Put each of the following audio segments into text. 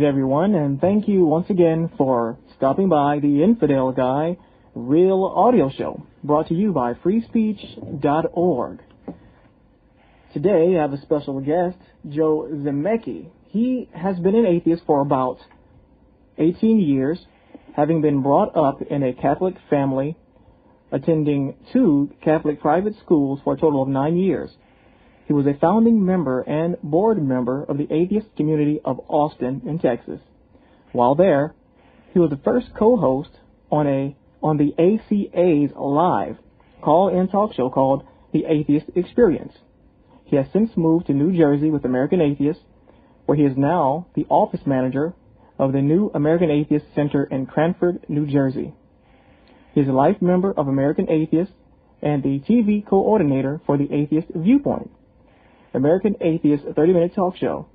everyone, and thank you once again for stopping by the Infidel Guy Real Audio Show, brought to you by freespeech.org. Today, I have a special guest, Joe Zamecki. He has been an atheist for about 18 years, having been brought up in a Catholic family, attending 2 Catholic private schools for a total of 9 years. He was a founding member and board member of the atheist community of Austin in Texas. While there, he was the first co-host on the ACA's live call-in talk show called The Atheist Experience. He has since moved to New Jersey with American Atheists, where he is now the office manager of the new American Atheist Center in Cranford, New Jersey. He is a life member of American Atheists and the TV coordinator for the Atheist Viewpoint, American Atheist 30-minute talk show,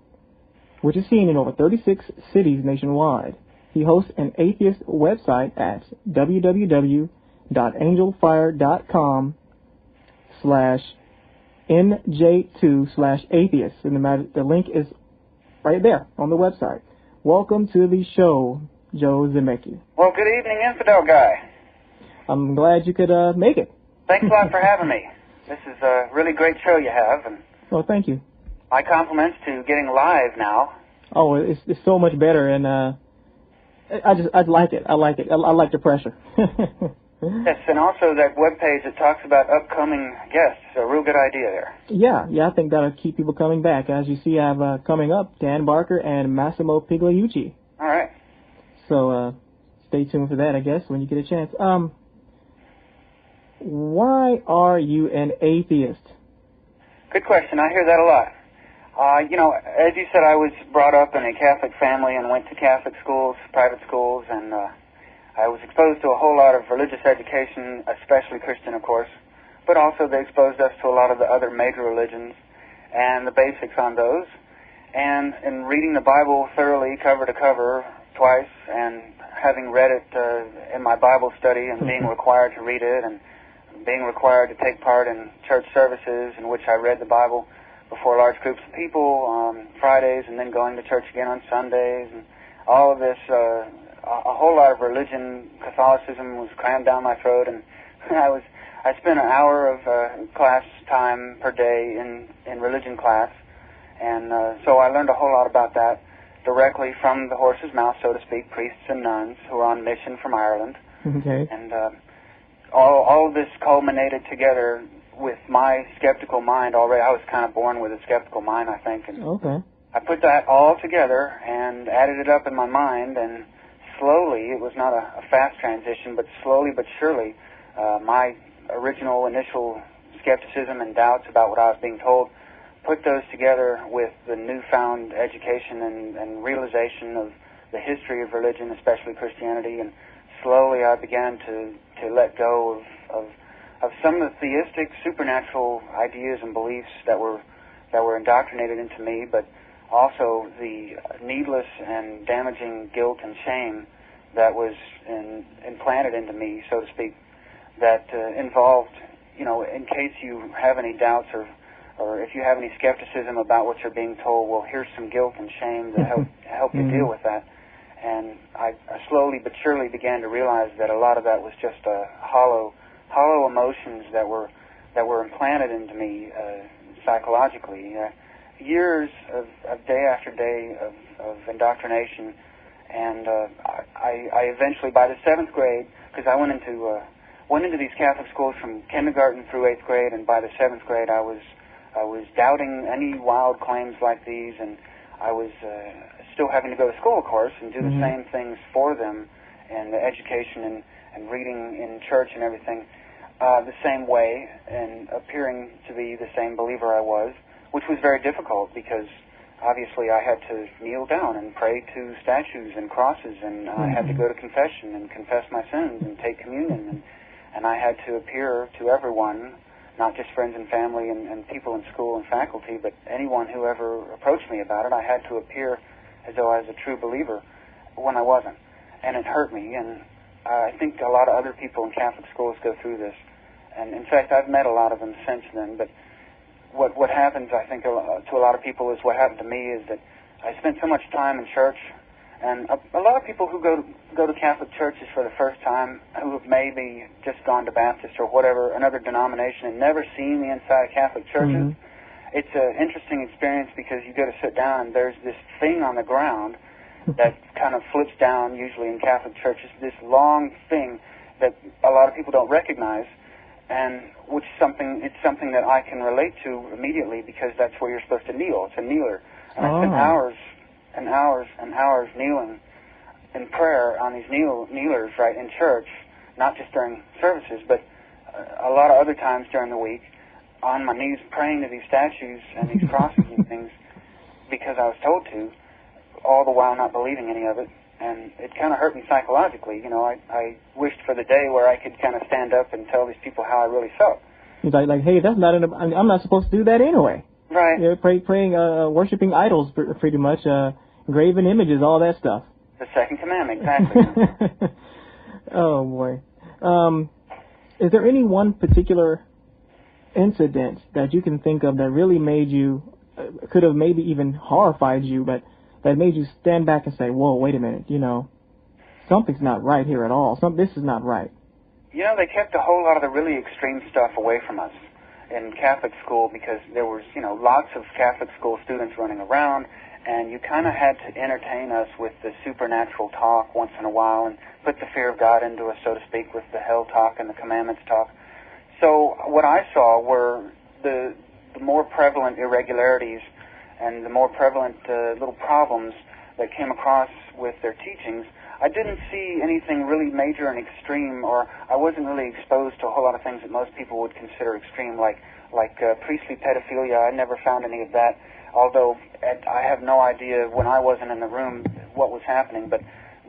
which is seen in over 36 cities nationwide. He hosts an atheist website at www.angelfire.com/NJ2/atheist. And the link is right there on the website. Welcome to the show, Joe Zamecki. Well, good evening, Infidel Guy. I'm glad you could make it. Thanks a lot for having me. This is a really great show you have, and well, thank you. My compliments to getting live now. Oh, it's so much better, and I like it. I like it. I like the pressure. Yes, and also that webpage that talks about upcoming guests. A real good idea there. Yeah, I think that'll keep people coming back. As you see, I have coming up Dan Barker and Massimo Pigliucci. All right. So stay tuned for that, I guess, when you get a chance. Why are you an atheist? Good question. I hear that a lot. As you said, I was brought up in a Catholic family and went to Catholic schools, private schools, and I was exposed to a whole lot of religious education, especially Christian, of course, but also they exposed us to a lot of the other major religions and the basics on those. And in reading the Bible thoroughly, cover to cover, twice, and having read it in my Bible study and being required to read it and being required to take part in church services in which I read the Bible before large groups of people on Fridays and then going to church again on Sundays, and all of this, a whole lot of religion, Catholicism was crammed down my throat, and I spent an hour of class time per day in religion class, and so I learned a whole lot about that directly from the horse's mouth, so to speak, priests and nuns who were on mission from Ireland. Okay. And all of this culminated together with my skeptical mind already. I was kind of born with a skeptical mind, I think. And okay. I put that all together and added it up in my mind, and slowly, it was not a fast transition, but slowly but surely, my original initial skepticism and doubts about what I was being told, put those together with the newfound education and realization of the history of religion, especially Christianity, and slowly I began to let go of some of the theistic, supernatural ideas and beliefs that were indoctrinated into me, but also the needless and damaging guilt and shame that was implanted into me, so to speak, that involved, in case you have any doubts or if you have any skepticism about what you're being told, well, here's some guilt and shame to help you deal with that. And I slowly but surely began to realize that a lot of that was just hollow emotions that were implanted into me psychologically. Years of day after day of indoctrination, and I eventually, by the 7th grade, because I went into these Catholic schools from kindergarten through 8th grade, and by the 7th grade I was doubting any wild claims like these, and I was still having to go to school, of course, and do the same things for them, and the education and reading in church and everything the same way, and appearing to be the same believer I was, which was very difficult because obviously I had to kneel down and pray to statues and crosses, and I had to go to confession and confess my sins and take communion, and I had to appear to everyone, not just friends and family and people in school and faculty, but anyone who ever approached me about it. I had to appear as though I was a true believer when I wasn't, and it hurt me, and I think a lot of other people in Catholic schools go through this, and in fact I've met a lot of them since then, but what happens, I think, to a lot of people is what happened to me is that I spent so much time in church And a lot of people who go to Catholic churches for the first time, who have maybe just gone to Baptist or whatever, another denomination, and never seen the inside of Catholic churches, it's an interesting experience because you go to sit down and there's this thing on the ground that kind of flips down, usually in Catholic churches, this long thing that a lot of people don't recognize, and which it's something that I can relate to immediately because that's where you're supposed to kneel. It's a kneeler. And I spent hours and hours and hours kneeling in prayer on these kneelers right in church, not just during services, but a lot of other times during the week, on my knees praying to these statues and these crosses and things because I was told to, all the while not believing any of it. And it kind of hurt me psychologically. You know, I wished for the day where I could kind of stand up and tell these people how I really felt. He's like, hey, that's not I'm not supposed to do that anyway. Right. You're praying, worshiping idols, pretty much, graven images, all that stuff. The second commandment, exactly. Oh, boy. Is there any one particular incident that you can think of that really made you, could have maybe even horrified you, but that made you stand back and say, whoa, wait a minute, you know, something's not right here at all. This is not right. You know, they kept a whole lot of the really extreme stuff away from us in Catholic school because there was, you know, lots of Catholic school students running around, and you kind of had to entertain us with the supernatural talk once in a while and put the fear of God into us, so to speak, with the hell talk and the commandments talk. So what I saw were the more prevalent irregularities and the more prevalent little problems that came across with their teachings. I didn't see anything really major and extreme, or I wasn't really exposed to a whole lot of things that most people would consider extreme, like priestly pedophilia. I never found any of that, although I have no idea when I wasn't in the room what was happening, but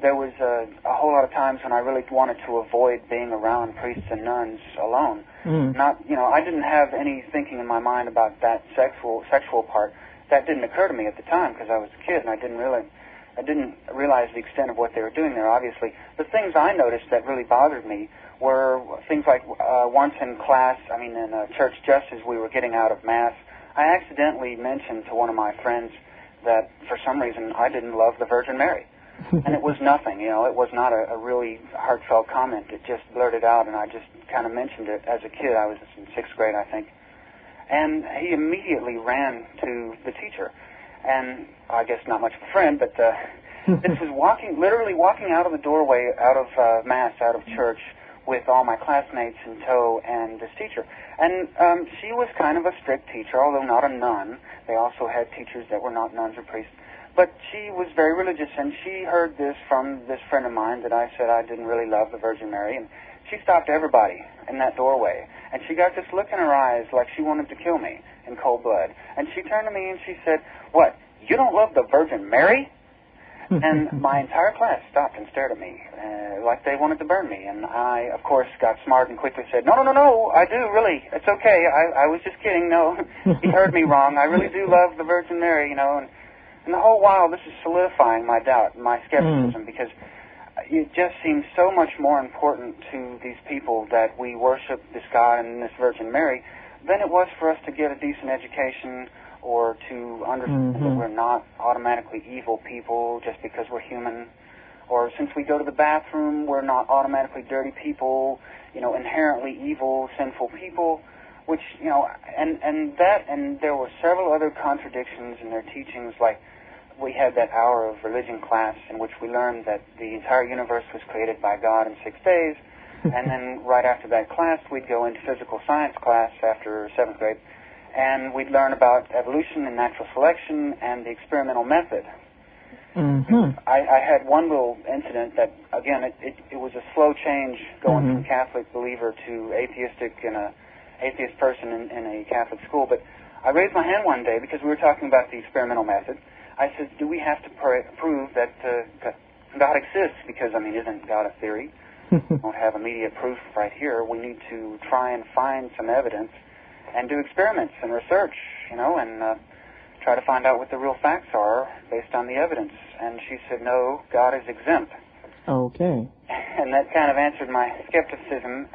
there was a whole lot of times when I really wanted to avoid being around priests and nuns alone. Not, you know, I didn't have any thinking in my mind about that sexual part. That didn't occur to me at the time because I was a kid and I didn't realize the extent of what they were doing there, obviously. The things I noticed that really bothered me were things like once in class, in church just as we were getting out of Mass, I accidentally mentioned to one of my friends that for some reason I didn't love the Virgin Mary. And it was nothing, you know, it was not a really heartfelt comment. It just blurted out, and I just kind of mentioned it as a kid. I was in 6th grade, I think. And he immediately ran to the teacher. And I guess not much of a friend, but this was literally walking out of the doorway, out of Mass, out of church, with all my classmates in tow and this teacher. And she was kind of a strict teacher, although not a nun. They also had teachers that were not nuns or priests. But she was very religious, and she heard this from this friend of mine that I said I didn't really love the Virgin Mary, and she stopped everybody in that doorway. And she got this look in her eyes like she wanted to kill me in cold blood. And she turned to me and she said, "What, you don't love the Virgin Mary?" And my entire class stopped and stared at me like they wanted to burn me. And I, of course, got smart and quickly said, No, I do, really. It's okay. I was just kidding. No, he heard me wrong. I really do love the Virgin Mary, you know. And the whole while, this is solidifying my doubt, my skepticism, because it just seems so much more important to these people that we worship this God and this Virgin Mary than it was for us to get a decent education or to understand that we're not automatically evil people just because we're human, or since we go to the bathroom, we're not automatically dirty people, you know, inherently evil, sinful people, which, you know, and there were several other contradictions in their teachings, like we had that hour of religion class in which we learned that the entire universe was created by God in 6 days, and then right after that class, we'd go into physical science class after 7th grade, and we'd learn about evolution and natural selection and the experimental method. I had one little incident that, again, it was a slow change going from Catholic believer to atheistic and a atheist person in a Catholic school, but I raised my hand one day because we were talking about the experimental method. I said, do we have to prove that God exists? Because, isn't God a theory? We don't have immediate proof right here. We need to try and find some evidence and do experiments and research, you know, and try to find out what the real facts are based on the evidence. And she said, no, God is exempt. Okay. And that kind of answered my skepticism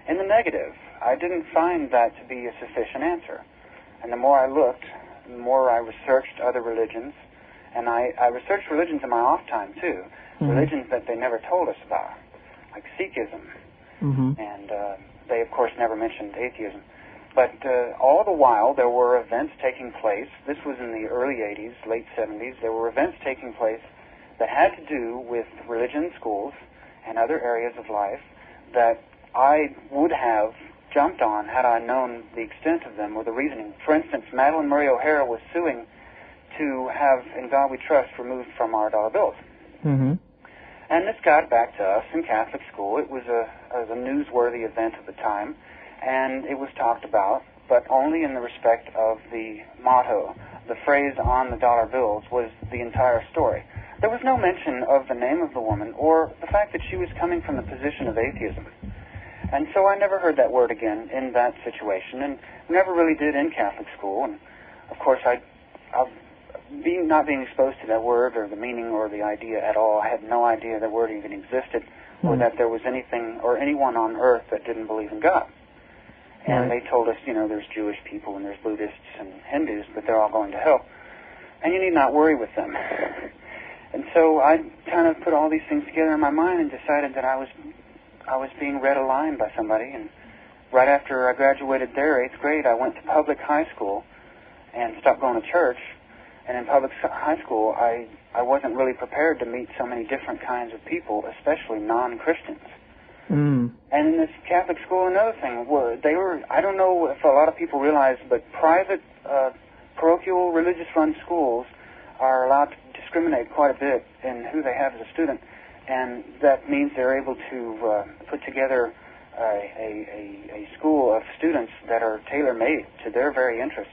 in the negative. I didn't find that to be a sufficient answer. And the more I looked, the more I researched other religions And I researched religions in my off time, too. Religions that they never told us about, like Sikhism. And they, of course, never mentioned atheism. But all the while, there were events taking place. This was in the early 80s, late 70s. There were events taking place that had to do with religion schools and other areas of life that I would have jumped on had I known the extent of them or the reasoning. For instance, Madeline Murray O'Hara was suing to have In God We Trust removed from our dollar bills. And this got back to us in Catholic school. It was a newsworthy event at the time, and it was talked about, but only in the respect of the motto. The phrase on the dollar bills was the entire story. There was no mention of the name of the woman or the fact that she was coming from the position of atheism. And so I never heard that word again in that situation, and never really did in Catholic school. And, of course, not being exposed to that word or the meaning or the idea at all, I had no idea that word even existed or that there was anything or anyone on earth that didn't believe in God. And they told us, there's Jewish people and there's Buddhists and Hindus, but they're all going to hell. And you need not worry with them. And so I kind of put all these things together in my mind and decided that I was being read a line by somebody. And right after I graduated there, 8th grade, I went to public high school and stopped going to church. And in public high school, I wasn't really prepared to meet so many different kinds of people, especially non-Christians. And in this Catholic school, another thing, I don't know if a lot of people realize, but private, parochial, religious-run schools are allowed to discriminate quite a bit in who they have as a student. And that means they're able to put together a school of students that are tailor-made to their very interests.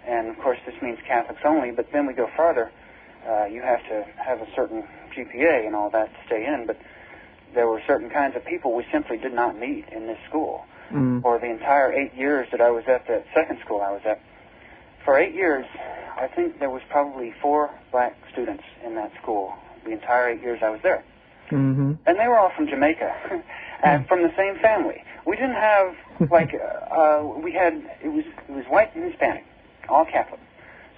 And, of course, this means Catholics only, but then we go farther. You have to have a certain GPA and all that to stay in, but there were certain kinds of people we simply did not meet in this school. For the entire 8 years that I was at the second school I was at, for 8 years, I think there was probably 4 black students in that school the entire 8 years I was there. And they were all from Jamaica, and from the same family. We didn't have, it was white and Hispanic, all Catholic.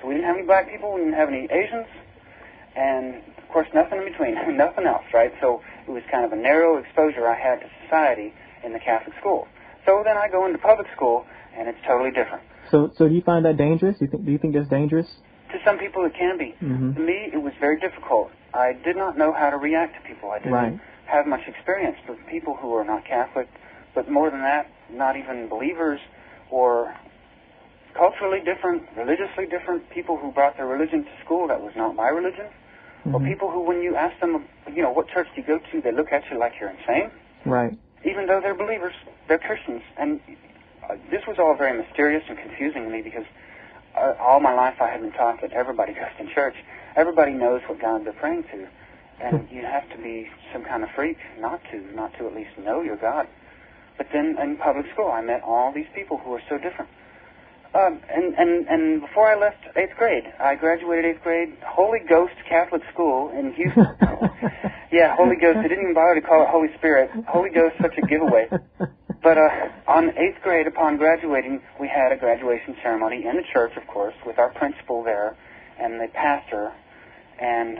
So we didn't have any black people, we didn't have any Asians, and, of course, nothing in between, nothing else, right? So it was kind of a narrow exposure I had to society in the Catholic school. So then I go into public school, and it's totally different. So do you find that dangerous? Do you think that's dangerous? To some people it can be. To me, it was very difficult. I did not know how to react to people. I didn't have much experience with people who are not Catholic, but more than that, not even believers or culturally different, religiously different, people who brought their religion to school that was not my religion, or people who, when you ask them, what church do you go to, they look at you like you're insane. Right. Even though they're believers, they're Christians. And this was all very mysterious and confusing to me because all my life I had been taught that everybody goes to church. Everybody knows what God they're praying to. And you have to be some kind of freak not to at least know your God. But then in public school, I met all these people who were so different. And before I left 8th grade, I graduated 8th grade, Holy Ghost Catholic School in Houston. Yeah, Holy Ghost. They didn't even bother to call it Holy Spirit. Holy Ghost, such a giveaway. But on 8th grade, upon graduating, we had a graduation ceremony in the church, of course, with our principal there and the pastor. And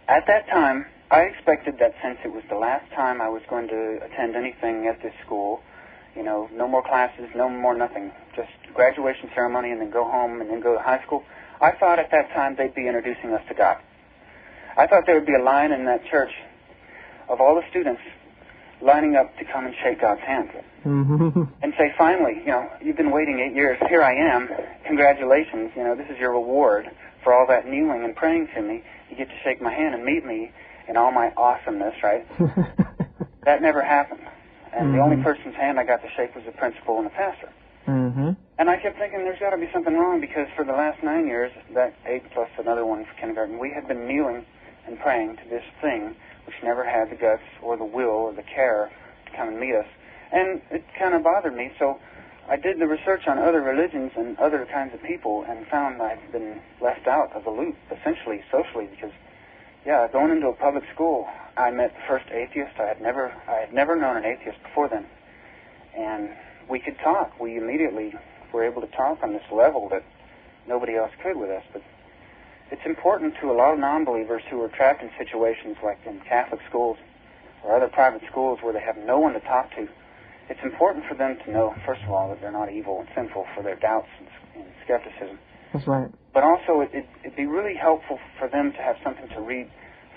at that time, I expected that since it was the last time I was going to attend anything at this school, no more classes, no more nothing, just graduation ceremony and then go home and then go to high school, I thought at that time they'd be introducing us to God. I thought there would be a line in that church of all the students lining up to come and shake God's hand and say, finally, you've been waiting 8 years, here I am, congratulations, this is your reward for all that kneeling and praying to me. You get to shake my hand and meet me in all my awesomeness, right? That never happened. And the only person's hand I got to shake was the principal and the pastor. And I kept thinking there's got to be something wrong because for the last 9 years, that 8 plus another one for kindergarten, we had been kneeling and praying to this thing which never had the guts or the will or the care to come and meet us. And it kind of bothered me, so I did the research on other religions and other kinds of people and found I'd been left out of the loop, essentially, socially, because, going into a public school, I met the first atheist. I had never known an atheist before then. And we could talk. We immediately were able to talk on this level that nobody else could with us. But it's important to a lot of non-believers who are trapped in situations like in Catholic schools or other private schools where they have no one to talk to. It's important for them to know, first of all, that they're not evil and sinful for their doubts and skepticism. That's right. But also, it'd be really helpful for them to have something to read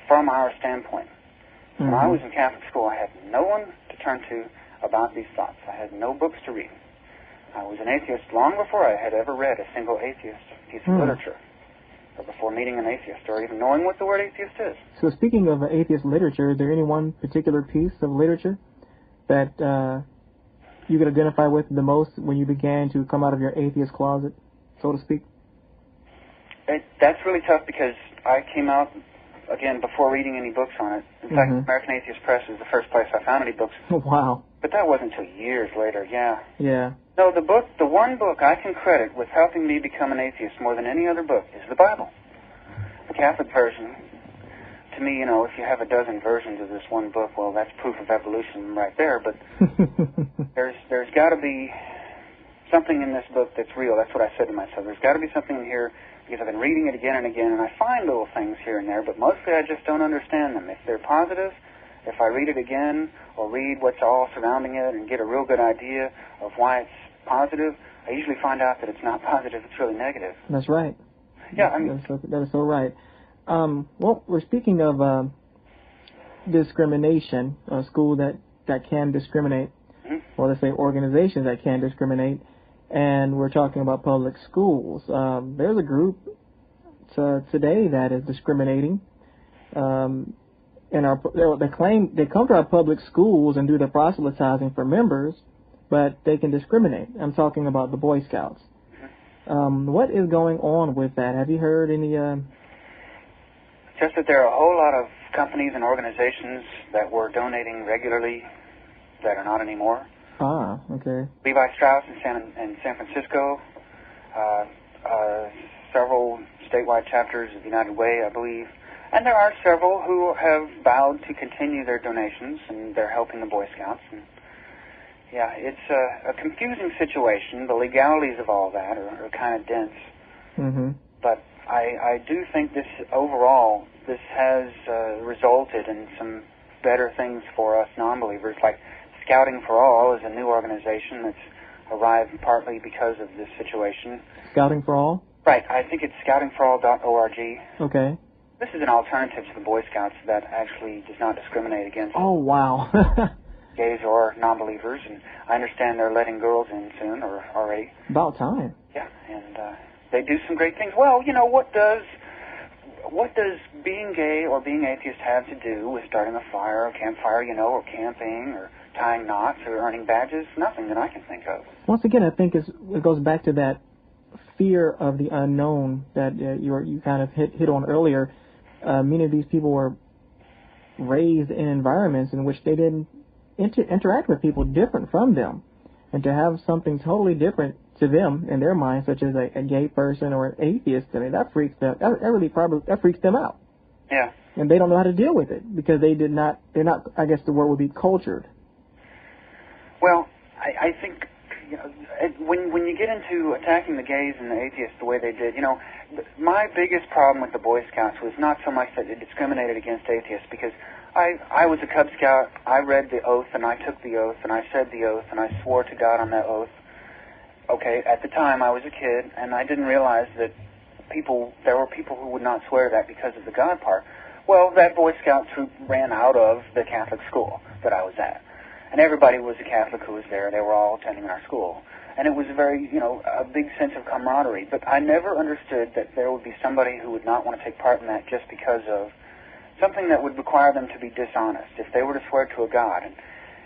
from our standpoint. When I was in Catholic school, I had no one to turn to about these thoughts. I had no books to read. I was an atheist long before I had ever read a single atheist piece of literature, or before meeting an atheist, or even knowing what the word atheist is. So speaking of atheist literature, is there any one particular piece of literature that you could identify with the most when you began to come out of your atheist closet, so to speak? That's really tough because I came out, again, before reading any books on it. In fact, American Atheist Press is the first place I found any books. Wow. But that wasn't until years later, yeah. Yeah. No, the one book I can credit with helping me become an atheist more than any other book is the Bible. The Catholic version, to me, if you have a dozen versions of this one book, well, that's proof of evolution right there, but there's got to be something in this book that's real. That's what I said to myself. There's got to be something in here, because I've been reading it again and again, and I find little things here and there, but mostly I just don't understand them. If they're positive, if I read it again or read what's all surrounding it and get a real good idea of why it's positive, I usually find out that it's not positive, it's really negative. That's right. Yeah, I mean... That is so right. Well, we're speaking of discrimination, a school that can discriminate, or let's say organizations that can discriminate, and we're talking about public schools. There's a group today that is discriminating. And they come to our public schools and do the proselytizing for members, but they can discriminate. I'm talking about the Boy Scouts. What is going on with that? Have you heard any... Just that there are a whole lot of companies and organizations that were donating regularly that are not anymore. Ah, okay. Levi Strauss in San Francisco, several statewide chapters of United Way, I believe. And there are several who have vowed to continue their donations, and they're helping the Boy Scouts. And yeah, it's a confusing situation. The legalities of all that are kind of dense. But I do think this has resulted in some better things for us non-believers, like Scouting for All is a new organization that's arrived partly because of this situation. Scouting for All? Right. I think it's scoutingforall.org. Okay. This is an alternative to the Boy Scouts that actually does not discriminate against gays or non-believers, and I understand they're letting girls in soon, or already. About time. Yeah, and they do some great things. Well, what does being gay or being atheist have to do with starting a fire, a campfire, or camping, or tying knots, or earning badges? Nothing that I can think of. Once again, I think it goes back to that fear of the unknown that you kind of hit on earlier. Many of these people were raised in environments in which they didn't interact with people different from them, and to have something totally different to them in their mind, such as a gay person or an atheist, I mean, that freaks them. That freaks them out. Yeah. And they don't know how to deal with it because they're not. I guess the word would be cultured. Well, I think when you get into attacking the gays and the atheists the way they did, my biggest problem with the Boy Scouts was not so much that it discriminated against atheists, because I was a Cub Scout. I read the oath, and I took the oath, and I said the oath, and I swore to God on that oath. Okay, at the time I was a kid, and I didn't realize that there were people who would not swear to that because of the God part. Well, that Boy Scout troop ran out of the Catholic school that I was at. And everybody was a Catholic who was there. They were all attending our school. And it was a very, a big sense of camaraderie. But I never understood that there would be somebody who would not want to take part in that just because of something that would require them to be dishonest. If they were to swear to a God. And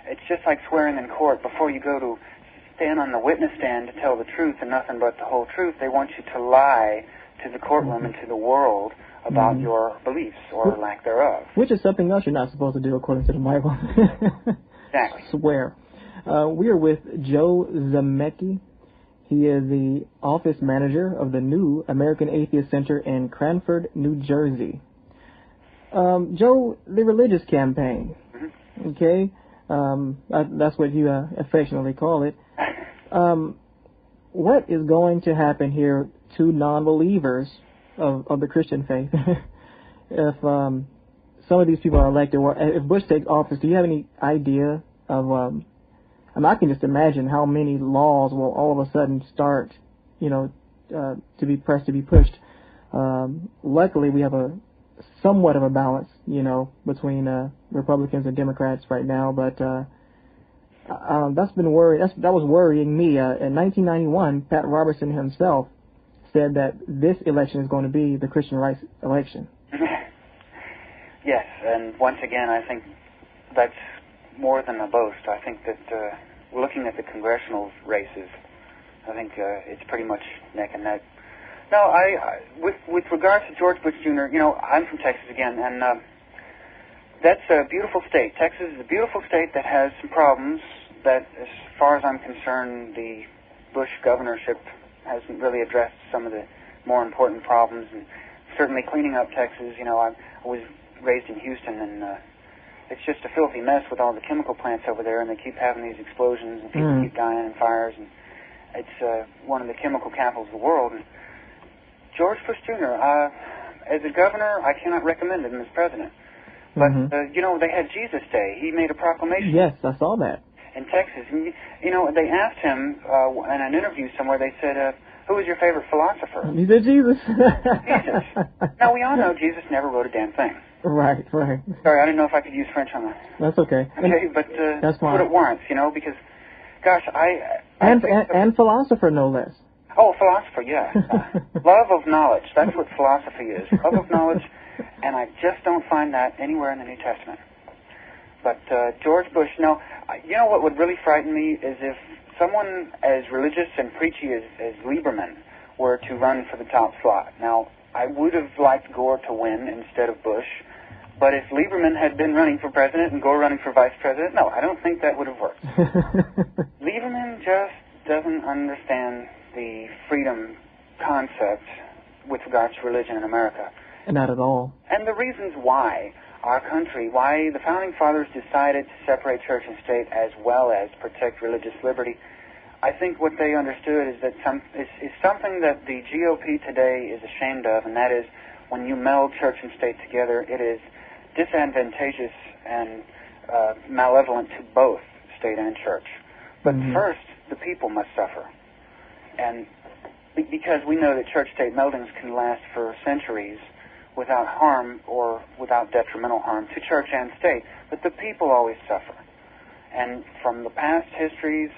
it's just like swearing in court. Before you go to stand on the witness stand to tell the truth and nothing but the whole truth, they want you to lie to the courtroom and to the world about your beliefs or lack thereof. Which is something else you're not supposed to do according to the Bible. Exactly. Swear. We are with Joe Zamecki. He is the office manager of the new American Atheist Center in Cranford, New Jersey. Joe, the religious campaign, okay? That's what you affectionately call it. What is going to happen here to non-believers of the Christian faith. If some of these people are elected, or if Bush takes office, do you have any idea of? I can just imagine how many laws will all of a sudden start, to be pushed. Luckily, we have a somewhat of a balance, between Republicans and Democrats right now. But that's been that was worrying me. In 1991, Pat Robertson himself said that this election is going to be the Christian rights election. Yes, and once again, I think that's more than a boast. I think that looking at the congressional races, I think it's pretty much neck and neck. No, with regards to George Bush Jr., I'm from Texas again, and that's a beautiful state. Texas is a beautiful state that has some problems that, as far as I'm concerned, the Bush governorship hasn't really addressed some of the more important problems, and certainly cleaning up Texas. I was raised in Houston, and it's just a filthy mess with all the chemical plants over there, and they keep having these explosions, and people keep dying in fires, and it's one of the chemical capitals of the world. And George Bush Jr., as a governor, I cannot recommend him as president. But, they had Jesus Day. He made a proclamation. Yes, I saw that. In Texas. And, they asked him in an interview somewhere, they said, who was your favorite philosopher? He said Jesus. Jesus. Now, we all know Jesus never wrote a damn thing. Right. Sorry, I didn't know if I could use French on that. That's okay. Okay, but that's fine. What it warrants, because, gosh, and philosopher, no less. Oh, philosopher, yeah. Love of knowledge. That's what philosophy is. Love of knowledge, and I just don't find that anywhere in the New Testament. But George Bush, what would really frighten me is if someone as religious and preachy as Lieberman were to run for the top slot. Now, I would have liked Gore to win instead of Bush, but if Lieberman had been running for president and Gore running for vice president, no, I don't think that would have worked. Lieberman just doesn't understand the freedom concept with regards to religion in America. Not at all. And the reasons why why the Founding Fathers decided to separate church and state as well as protect religious liberty, I think what they understood is that is something that the GOP today is ashamed of, and that is when you meld church and state together, it is disadvantageous and malevolent to both state and church. But first, the people must suffer. And because we know that church-state meldings can last for centuries without harm or without detrimental harm to church and state, but the people always suffer. And from the past histories,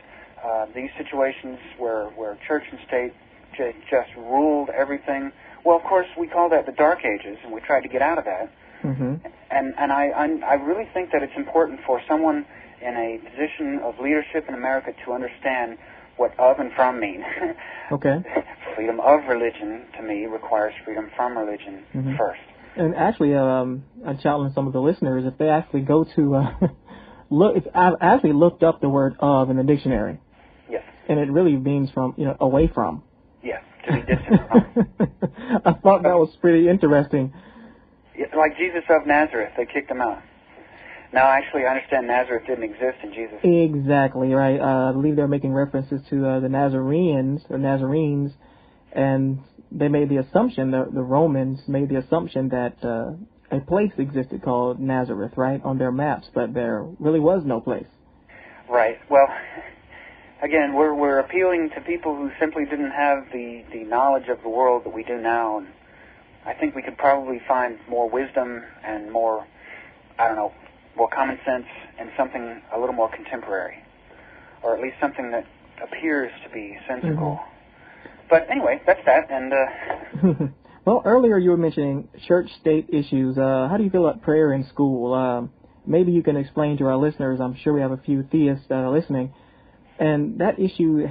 these situations where church and state just ruled everything, well, of course, we call that the Dark Ages, and we tried to get out of that. And I really think that it's important for someone in a position of leadership in America to understand what of and from mean. Okay. Freedom of religion, to me, requires freedom from religion first. And actually, I challenge some of the listeners, if they actually go to, I've actually looked up the word of in the dictionary. Yes. And it really means from, away from. Yes, to be distant from. I thought that was pretty interesting. Like Jesus of Nazareth, they kicked him out. Now, actually, I understand Nazareth didn't exist in Jesus. Exactly, right. I believe they're making references to the Nazarenes, and they made the assumption, the Romans made the assumption that a place existed called Nazareth, right, on their maps, but there really was no place. Right. Well, again, we're appealing to people who simply didn't have the knowledge of the world that we do now, and I think we could probably find more wisdom and more common sense and something a little more contemporary, or at least something that appears to be sensible. But anyway, that's that. And well, earlier you were mentioning church-state issues. How do you feel about prayer in school? Maybe you can explain to our listeners. I'm sure we have a few theists that are listening, and that issue,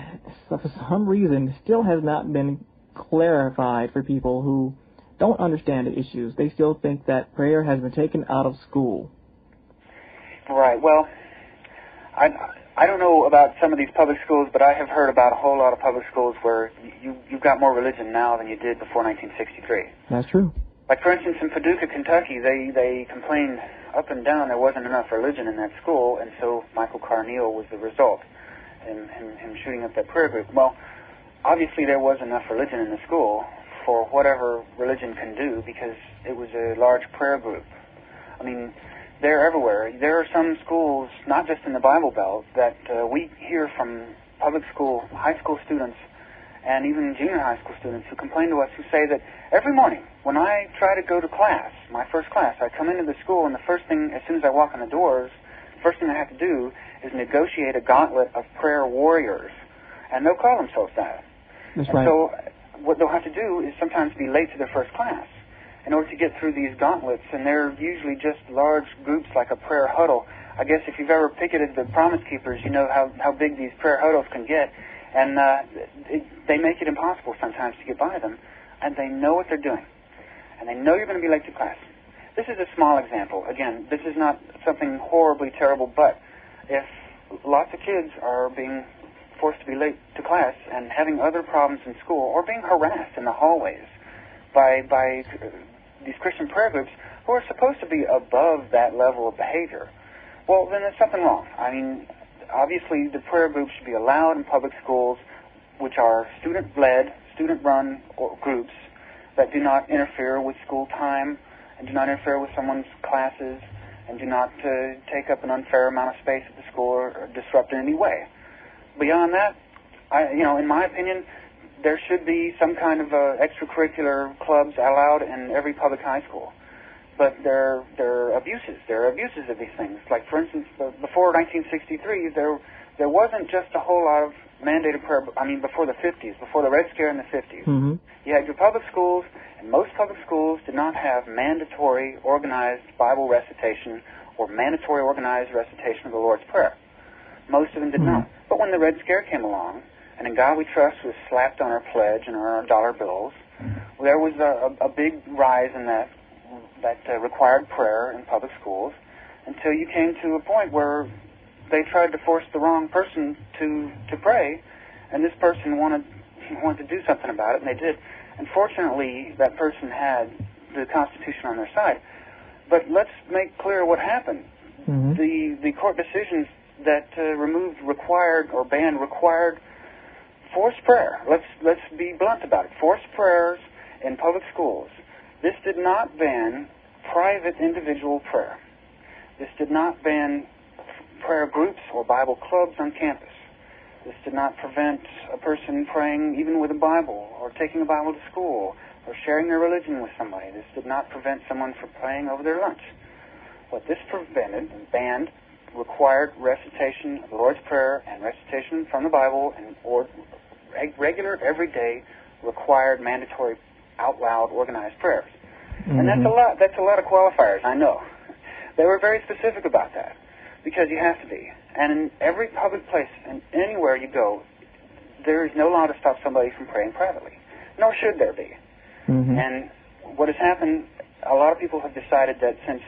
for some reason, still has not been clarified for people who don't understand the issues. They still think that prayer has been taken out of school. Right. Well, I don't know about some of these public schools, but I have heard about a whole lot of public schools where you've got more religion now than you did before 1963. That's true. Like, for instance, in Paducah, Kentucky, they complained up and down there wasn't enough religion in that school, and so Michael Carneal was the result in him shooting up that prayer group. Well, obviously there was enough religion in the school for whatever religion can do because it was a large prayer group. I mean, they're everywhere. There are some schools, not just in the Bible Belt, that we hear from public school, high school students, and even junior high school students who complain to us who say that every morning when I try to go to class, my first class, I come into the school and the first thing, as soon as I walk in the doors, first thing I have to do is negotiate a gauntlet of prayer warriors. And they'll call themselves that. That's and right. so what they'll have to do is sometimes be late to their first class in order to get through these gauntlets, and they're usually just large groups like a prayer huddle. I guess if you've ever picketed the Promise Keepers, you know how big these prayer huddles can get. And they make it impossible sometimes to get by them, and they know what they're doing. And they know you're going to be late to class. This is a small example. Again, this is not something horribly terrible, but if lots of kids are being forced to be late to class and having other problems in school or being harassed in the hallways by these Christian prayer groups who are supposed to be above that level of behavior, well, then there's something wrong. I mean, obviously the prayer groups should be allowed in public schools, which are student-led, student-run groups that do not interfere with school time and do not interfere with someone's classes and do not take up an unfair amount of space at the school or disrupt in any way. Beyond that, in my opinion, there should be some kind of extracurricular clubs allowed in every public high school. But there are abuses. There are abuses of these things. Like, for instance, before 1963, there wasn't just a whole lot of mandated prayer. I mean, before the 50s, before the Red Scare in the 50s. Mm-hmm. You had your public schools, and most public schools did not have mandatory organized Bible recitation or mandatory organized recitation of the Lord's Prayer. Most of them did not. But when the Red Scare came along, and In God We Trust was slapped on our pledge and our dollar bills, there was a big rise in that required prayer in public schools until you came to a point where they tried to force the wrong person to pray, and this person wanted to do something about it, and they did. Unfortunately, that person had the Constitution on their side. But let's make clear what happened. Mm-hmm. The court decisions that removed required or banned required forced prayer. Let's be blunt about it. Forced prayers in public schools. This did not ban private individual prayer. This did not ban prayer groups or Bible clubs on campus. This did not prevent a person praying even with a Bible or taking a Bible to school or sharing their religion with somebody. This did not prevent someone from praying over their lunch. What this prevented and banned required recitation of the Lord's Prayer and recitation from the Bible and or regular, everyday, required, mandatory, out loud, organized prayers. Mm-hmm. And that's a lot of qualifiers, I know. They were very specific about that because you have to be. And in every public place and anywhere you go, there is no law to stop somebody from praying privately. Nor should there be. Mm-hmm. And what has happened, a lot of people have decided that since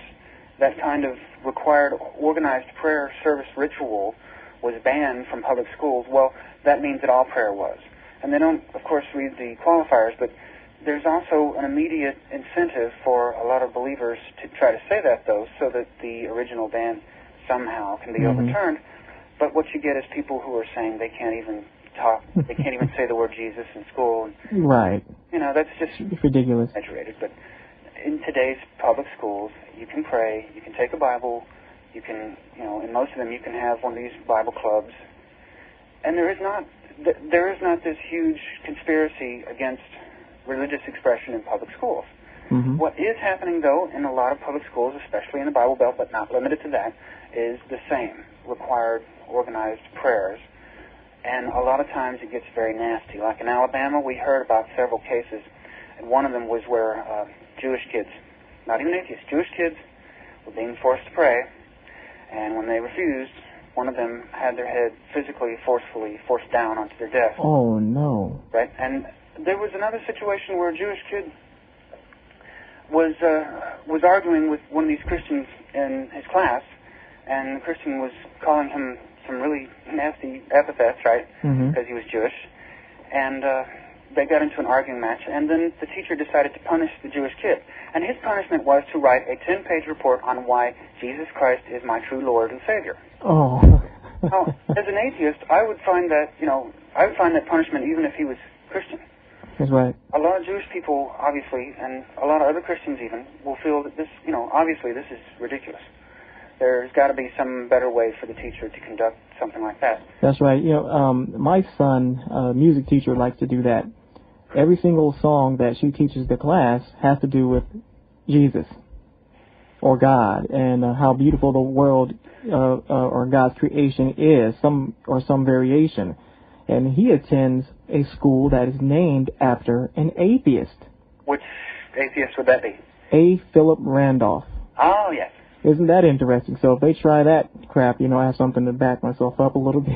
that kind of required organized prayer service ritual was banned from public schools, well, that means that all prayer was. And they don't, of course, read the qualifiers, but there's also an immediate incentive for a lot of believers to try to say that, though, so that the original ban somehow can be mm-hmm. overturned. But what you get is people who are saying they can't even talk, they can't even say the word Jesus in school. Right. You know, that's just ridiculous. Exaggerated. But in today's public schools, you can pray, you can take a Bible, you can, in most of them you can have one of these Bible clubs. And there is not this huge conspiracy against religious expression in public schools. Mm-hmm. What is happening, though, in a lot of public schools, especially in the Bible Belt, but not limited to that, is the same, required organized prayers. And a lot of times it gets very nasty. Like in Alabama, we heard about several cases, and one of them was where Jewish kids, not even atheists, Jewish kids were being forced to pray, and when they refused, one of them had their head physically, forcefully forced down onto their desk. Oh, no. Right? And there was another situation where a Jewish kid was arguing with one of these Christians in his class, and the Christian was calling him some really nasty epithets, right, because he was Jewish. And they got into an arguing match, and then the teacher decided to punish the Jewish kid. And his punishment was to write a 10-page report on why Jesus Christ is my true Lord and Savior. Oh. Now, as an atheist, I would find that punishment, even if he was Christian. That's right. A lot of Jewish people, obviously, and a lot of other Christians even, will feel that this, obviously this is ridiculous. There's got to be some better way for the teacher to conduct something like that. That's right. My son, music teacher, likes to do that. Every single song that she teaches the class has to do with Jesus or God and how beautiful the world or God's creation is, some variation. And he attends a school that is named after an atheist. Which atheist would that be? A. Philip Randolph. Oh, yes. Isn't that interesting? So if they try that crap, I have something to back myself up a little bit.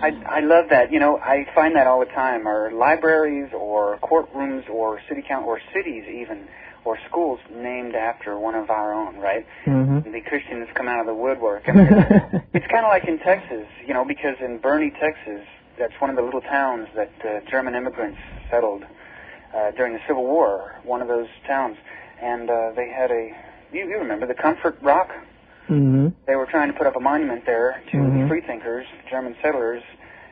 I love that. I find that all the time. Or libraries or courtrooms or city council or cities even or schools named after one of our own, right? Mm-hmm. The Christians come out of the woodwork. I mean, it's kind of like in Texas, because in Bernie, Texas, that's one of the little towns that German immigrants settled during the Civil War, one of those towns. And they had you remember the Comfort Rock? Mm-hmm. They were trying to put up a monument there to mm-hmm. the freethinkers, German settlers,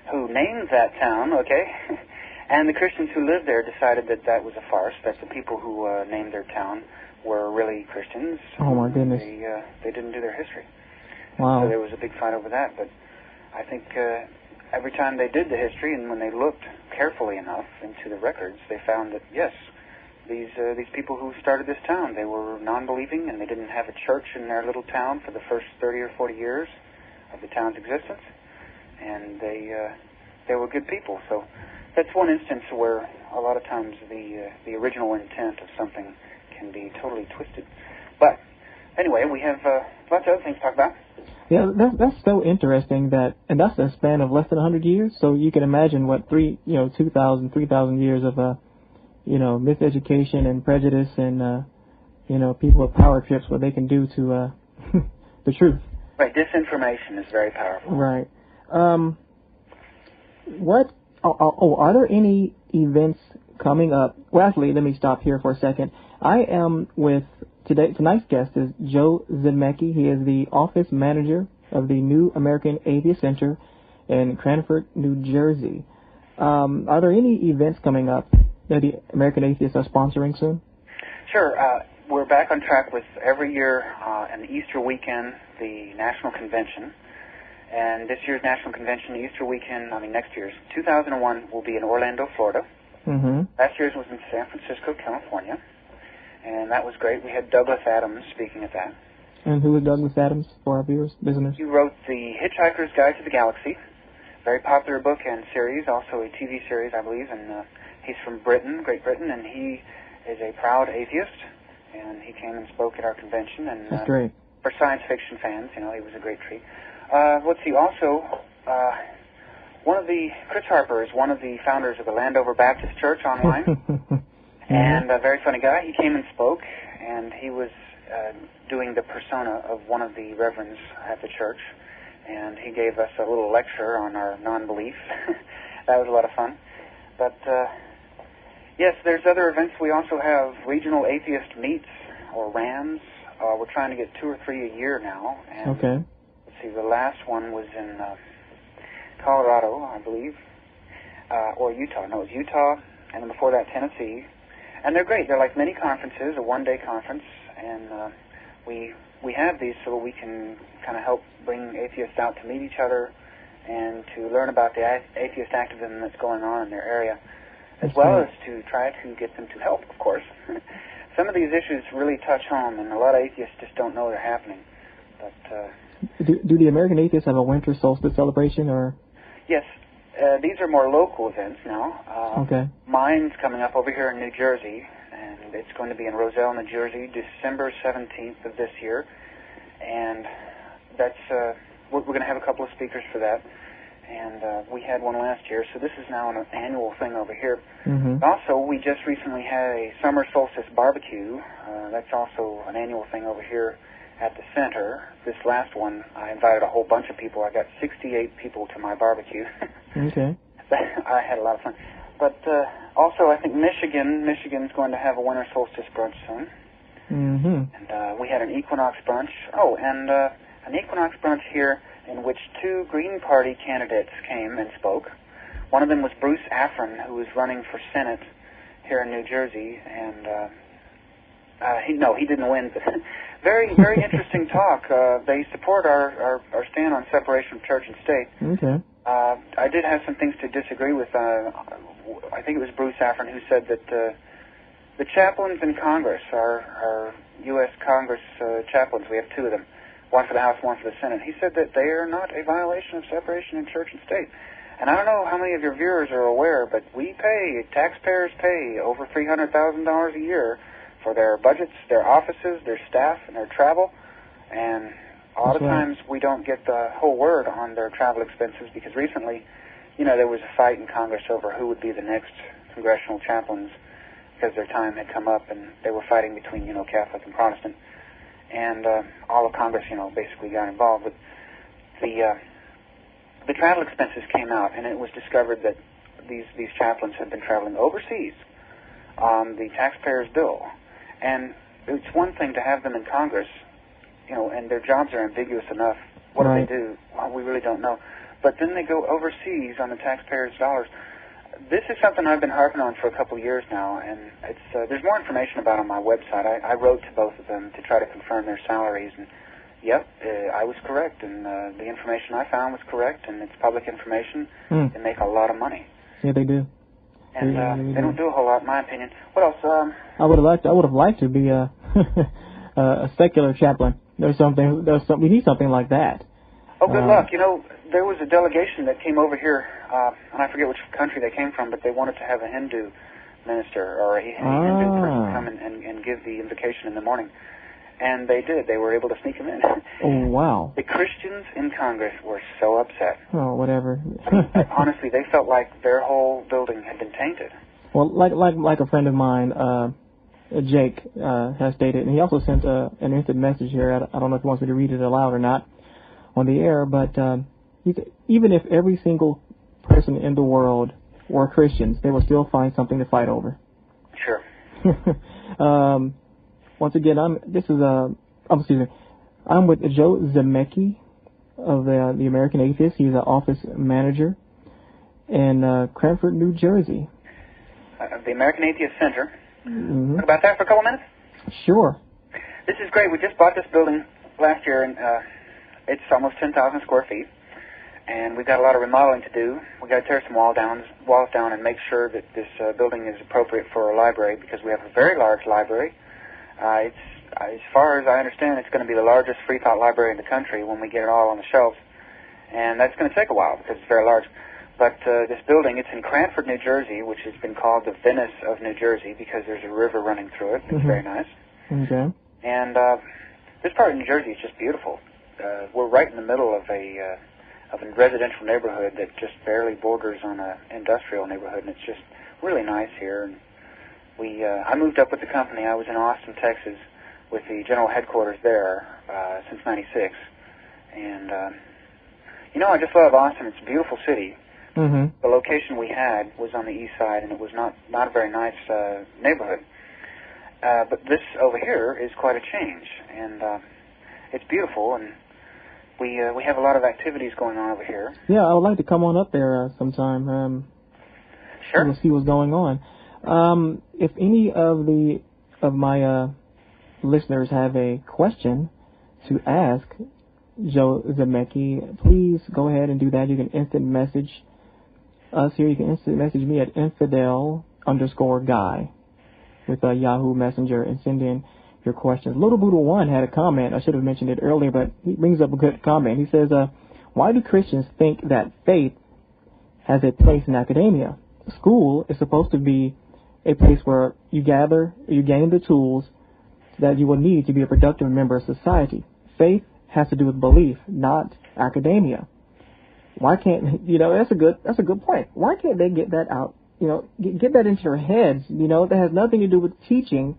who named that town, okay? And the Christians who lived there decided that that was a farce, that the people who named their town were really Christians. Oh, my goodness. They didn't do their history. Wow. So there was a big fight over that. But I think every time they did the history and when they looked carefully enough into the records, they found that, yes, these people who started this town, they were non-believing and they didn't have a church in their little town for the first 30 or 40 years of the town's existence. And they were good people. So that's one instance where a lot of times the original intent of something can be totally twisted. But anyway, we have lots of other things to talk about. Yeah, that's so interesting and that's a span of less than 100 years. So you can imagine what 2,000, 3,000 years of miseducation and prejudice and people with power trips, what they can do to the truth. Right, disinformation is very powerful. Right. Are there any events coming up? Well, actually, let me stop here for a second. I am with tonight's guest is Joe Zamecki. He is the office manager of the New American Atheist Center in Cranford, New Jersey. Are there any events coming up that the American Atheists are sponsoring soon? Sure. We're back on track with every year on the Easter weekend, the National Convention. And this year's National Convention, Easter weekend, next year's, 2001, will be in Orlando, Florida. Mm-hmm. Last year's was in San Francisco, California. And that was great. We had Douglas Adams speaking at that. And who is Douglas Adams for our viewers, listeners? He wrote The Hitchhiker's Guide to the Galaxy, very popular book and series, also a TV series, I believe. And he's from Britain, Great Britain, and he is a proud atheist. And he came and spoke at our convention. And that's great. For science fiction fans, he was a great treat. Let's see, also, Chris Harper is one of the founders of the Landover Baptist Church online, mm-hmm. and a very funny guy. He came and spoke, and he was doing the persona of one of the reverends at the church, and he gave us a little lecture on our non-belief. That was a lot of fun. But, yes, there's other events. We also have regional atheist meets, or RAMs. We're trying to get 2 or 3 a year now. And okay. See, the last one was in Colorado, I believe, or Utah. No, it was Utah, and then before that, Tennessee. And they're great. They're like mini conferences, a one-day conference, and we have these so that we can kind of help bring atheists out to meet each other and to learn about the atheist activism that's going on in their area, as well as to try to get them to help, of course. Some of these issues really touch home, and a lot of atheists just don't know they're happening. But Do the American Atheists have a winter solstice celebration, or? Yes, these are more local events now. Okay. Mine's coming up over here in New Jersey, and it's going to be in Roselle, New Jersey, December 17th of this year, and that's we're going to have a couple of speakers for that, and we had one last year, so this is now an annual thing over here. Mm-hmm. Also, we just recently had a summer solstice barbecue. That's also an annual thing over here at the center. This last one, I invited a whole bunch of people. I got 68 people to my barbecue. Okay. I had a lot of fun. But also, I think Michigan's going to have a winter solstice brunch soon. Mm-hmm. And we had an equinox brunch. Oh, and an equinox brunch here in which 2 Green Party candidates came and spoke. One of them was Bruce Affron, who was running for Senate here in New Jersey, and he didn't win, but very, very interesting talk. They support our stand on separation of church and state. Okay. I did have some things to disagree with. I think it was Bruce Saffron who said that the chaplains in Congress, our U.S. Congress chaplains, we have two of them, one for the House, one for the Senate. He said that they are not a violation of separation of church and state. And I don't know how many of your viewers are aware, but taxpayers pay over $300,000 a year for their budgets, their offices, their staff, and their travel. And a lot of times we don't get the whole word on their travel expenses, because recently, there was a fight in Congress over who would be the next congressional chaplains, because their time had come up and they were fighting between, Catholic and Protestant. And all of Congress, basically got involved. But the travel expenses came out, and it was discovered that these chaplains had been traveling overseas on the taxpayer's bill. And it's one thing to have them in Congress, and their jobs are ambiguous enough. What do they do? Well, we really don't know. But then they go overseas on the taxpayers' dollars. This is something I've been harping on for a couple of years now, and there's more information about it on my website. I wrote to both of them to try to confirm their salaries, and I was correct, and the information I found was correct, and it's public information. They make a lot of money. Yeah, they do. And they don't do a whole lot, in my opinion. What else? I would have liked to be a secular chaplain. We need something like that. Oh, good luck. There was a delegation that came over here, and I forget which country they came from, but they wanted to have a Hindu minister or a Hindu person come and give the invocation in the morning. And they did. They were able to sneak him in. Oh, wow. The Christians in Congress were so upset. Oh, whatever. Honestly, they felt like their whole building had been tainted. Well, like a friend of mine, Jake, has stated, and he also sent an instant message here. I don't know if he wants me to read it aloud or not on the air, but even if every single person in the world were Christians, they would still find something to fight over. Sure. Once again, I'm with Joe Zamecki of the American Atheist. He's an office manager in Cranford, New Jersey. The American Atheist Center. Talk about that for a couple minutes? Sure. This is great. We just bought this building last year, and it's almost 10,000 square feet. And we've got a lot of remodeling to do. We've got to tear some walls down and make sure that this building is appropriate for a library, because we have a very large library. As far as I understand, it's going to be the largest free thought library in the country when we get it all on the shelves. And that's going to take a while because it's very large. But this building, it's in Cranford, New Jersey, which has been called the Venice of New Jersey because there's a river running through it. It's very nice. Okay. And this part of New Jersey is just beautiful. We're right in the middle of a residential neighborhood that just barely borders on an industrial neighborhood, and it's just really nice here. And I moved up with the company. I was in Austin, Texas, with the general headquarters there since '96, and I just love Austin. It's a beautiful city. Mm-hmm. The location we had was on the east side, and it was not a very nice neighborhood. But this over here is quite a change, and it's beautiful, and we have a lot of activities going on over here. Yeah, I would like to come on up there sometime. Sure. We'll see what's going on. If any of my listeners have a question to ask Joe Zamecki, please go ahead and do that. You can instant message us here. You can instant message me at infidel_guy with Yahoo Messenger and send in your questions. Little Buddha 1 had a comment. I should have mentioned it earlier, but he brings up a good comment. He says, why do Christians think that faith has a place in academia? School is supposed to be a place where you gain the tools that you will need to be a productive member of society. Faith has to do with belief, not academia. Why can't, that's a good point. Why can't they get that out, get that into their heads, that has nothing to do with teaching,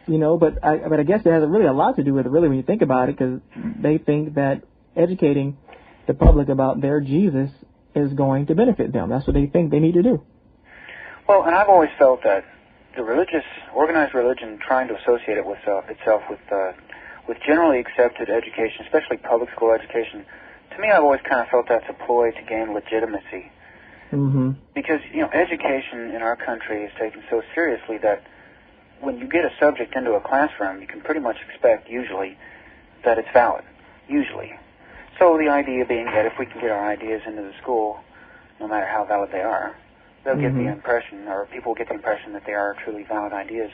but I guess it has really a lot to do with it, really, when you think about it, because they think that educating the public about their Jesus is going to benefit them. That's what they think they need to do. Well, and I've always felt that the organized religion, trying to associate it with itself with generally accepted education, especially public school education, to me, I've always kind of felt that's a ploy to gain legitimacy. Because, education in our country is taken so seriously that when you get a subject into a classroom, you can pretty much expect, usually, that it's valid. Usually. So the idea being that if we can get our ideas into the school, no matter how valid they are, they'll get the impression, or people will get the impression that they are truly valid ideas.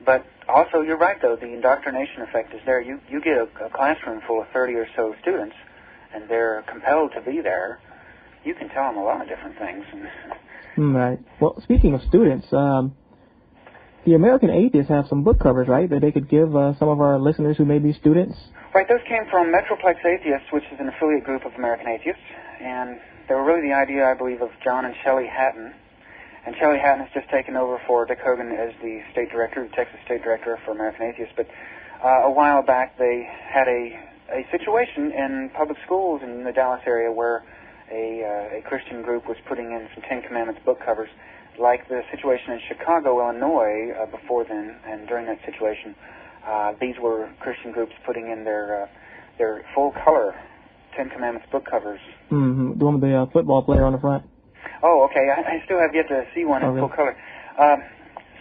But also, you're right, though, the indoctrination effect is there. You get a classroom full of 30 or so students, and they're compelled to be there. You can tell them a lot of different things. Right. Well, speaking of students, the American Atheists have some book covers, right, that they could give some of our listeners who may be students? Right, those came from Metroplex Atheists, which is an affiliate group of American Atheists, and they were really the idea, I believe, of John and Shelley Hatton. And Shelley Hatton has just taken over for Dick Hogan as the state director, the Texas state director for American Atheists. But a while back, they had a situation in public schools in the Dallas area where a Christian group was putting in some Ten Commandments book covers, like the situation in Chicago, Illinois, before then, and during that situation. These were Christian groups putting in their full-color Ten Commandments book covers. The one with the football player on the front? Oh, okay. I still have yet to see one in full color.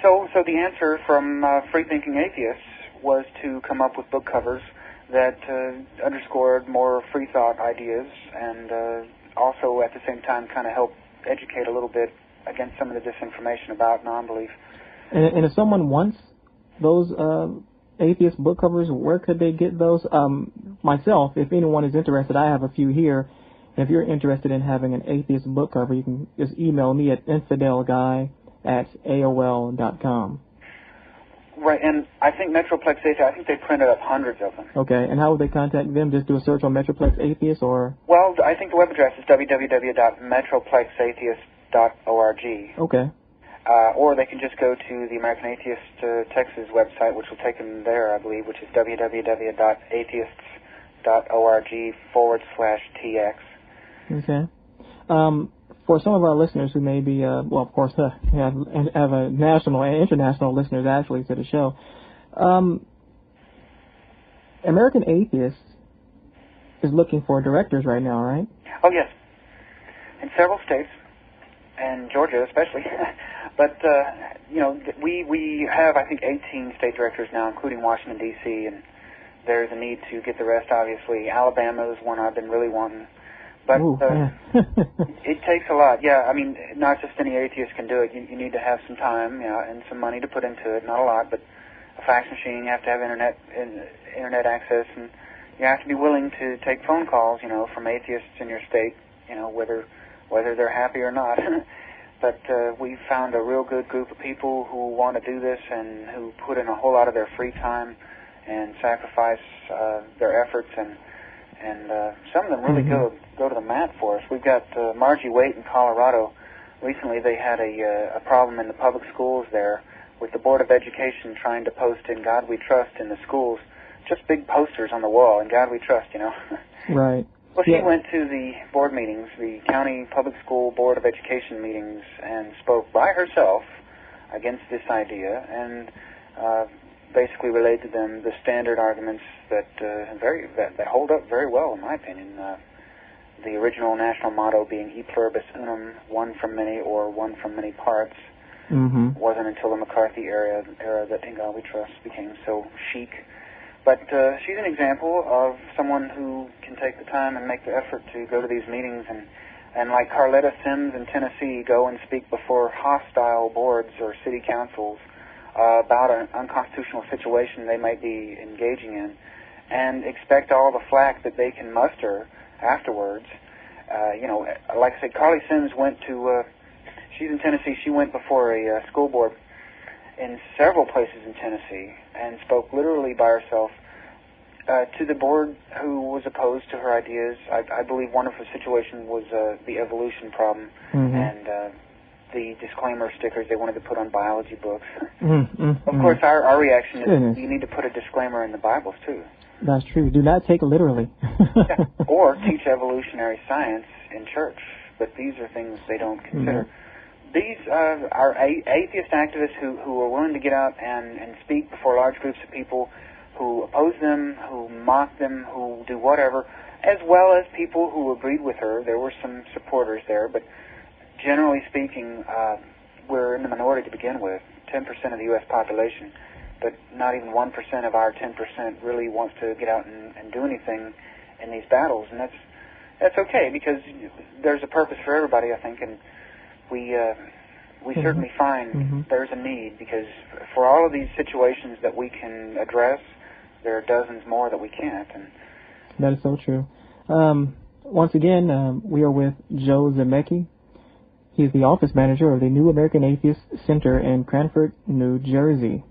So the answer from free-thinking atheists was to come up with book covers that underscored more free-thought ideas and also at the same time kind of help educate a little bit against some of the disinformation about non-belief. And if someone wants those atheist book covers, where could they get those? Myself, if anyone is interested, I have a few here. If you're interested in having an atheist book cover, you can just email me at infidelguy@aol.com. Right, and I think Metroplex Atheist, I think they printed up hundreds of them. Okay, and how would they contact them? Just do a search on Metroplex Atheist, or? Well, I think the web address is www.metroplexatheist.org. Okay. Or they can just go to the American Atheist Texas website, which will take them there, I believe, which is www.atheists.org/TX. Okay. For some of our listeners who may be, well, of course, have a national and international listeners actually to the show, American Atheists is looking for directors right now, right? Oh, yes. In several states, and Georgia especially. But, we have, I think, 18 state directors now, including Washington, D.C., and there's a need to get the rest, obviously. Alabama is one I've been really wanting. But it takes a lot. Yeah, I mean, not just any atheist can do it. You need to have some time, and some money to put into it. Not a lot, but a fax machine. You have to have internet access, and you have to be willing to take phone calls, from atheists in your state, whether they're happy or not. But we found a real good group of people who want to do this and who put in a whole lot of their free time and sacrifice their efforts, and some of them really go to the mat for us. We've got Margie Waite in Colorado. Recently they had a problem in the public schools there with the Board of Education trying to post "In God We Trust" in the schools, just big posters on the wall, "In God We Trust," Right. Well, she went to the board meetings, the county public school board of education meetings, and spoke by herself against this idea, and basically relayed to them the standard arguments that hold up very well, in my opinion. The original national motto being "E pluribus unum," one from many or one from many parts. Wasn't until the McCarthy era that "In God We Trust" became so chic. But she's an example of someone who can take the time and make the effort to go to these meetings and like Carletta Sims in Tennessee, go and speak before hostile boards or city councils about an unconstitutional situation they might be engaging in, and expect all the flack that they can muster afterwards. Like I said, Carly Sims went to, she's in Tennessee, she went before a school board in several places in Tennessee and spoke literally by herself to the board who was opposed to her ideas. I believe one of her situations was the evolution problem and the disclaimer stickers they wanted to put on biology books. Of course, our reaction is you need to put a disclaimer in the Bibles, too. That's true. Do not take it literally. Or teach evolutionary science in church. But these are things they don't consider. These are atheist activists who are willing to get out and speak before large groups of people who oppose them, who mock them, who do whatever, as well as people who agreed with her. There were some supporters there, but generally speaking, we're in the minority to begin with, 10% of the U.S. population, but not even 1% of our 10% really wants to get out and do anything in these battles, and that's okay, because there's a purpose for everybody, I think, and we certainly find there's a need, because for all of these situations that we can address, there are dozens more that we can't. And that is so true. Once again, we are with Joe Zamecki. He's the office manager of the New American Atheist Center in Cranford, New Jersey.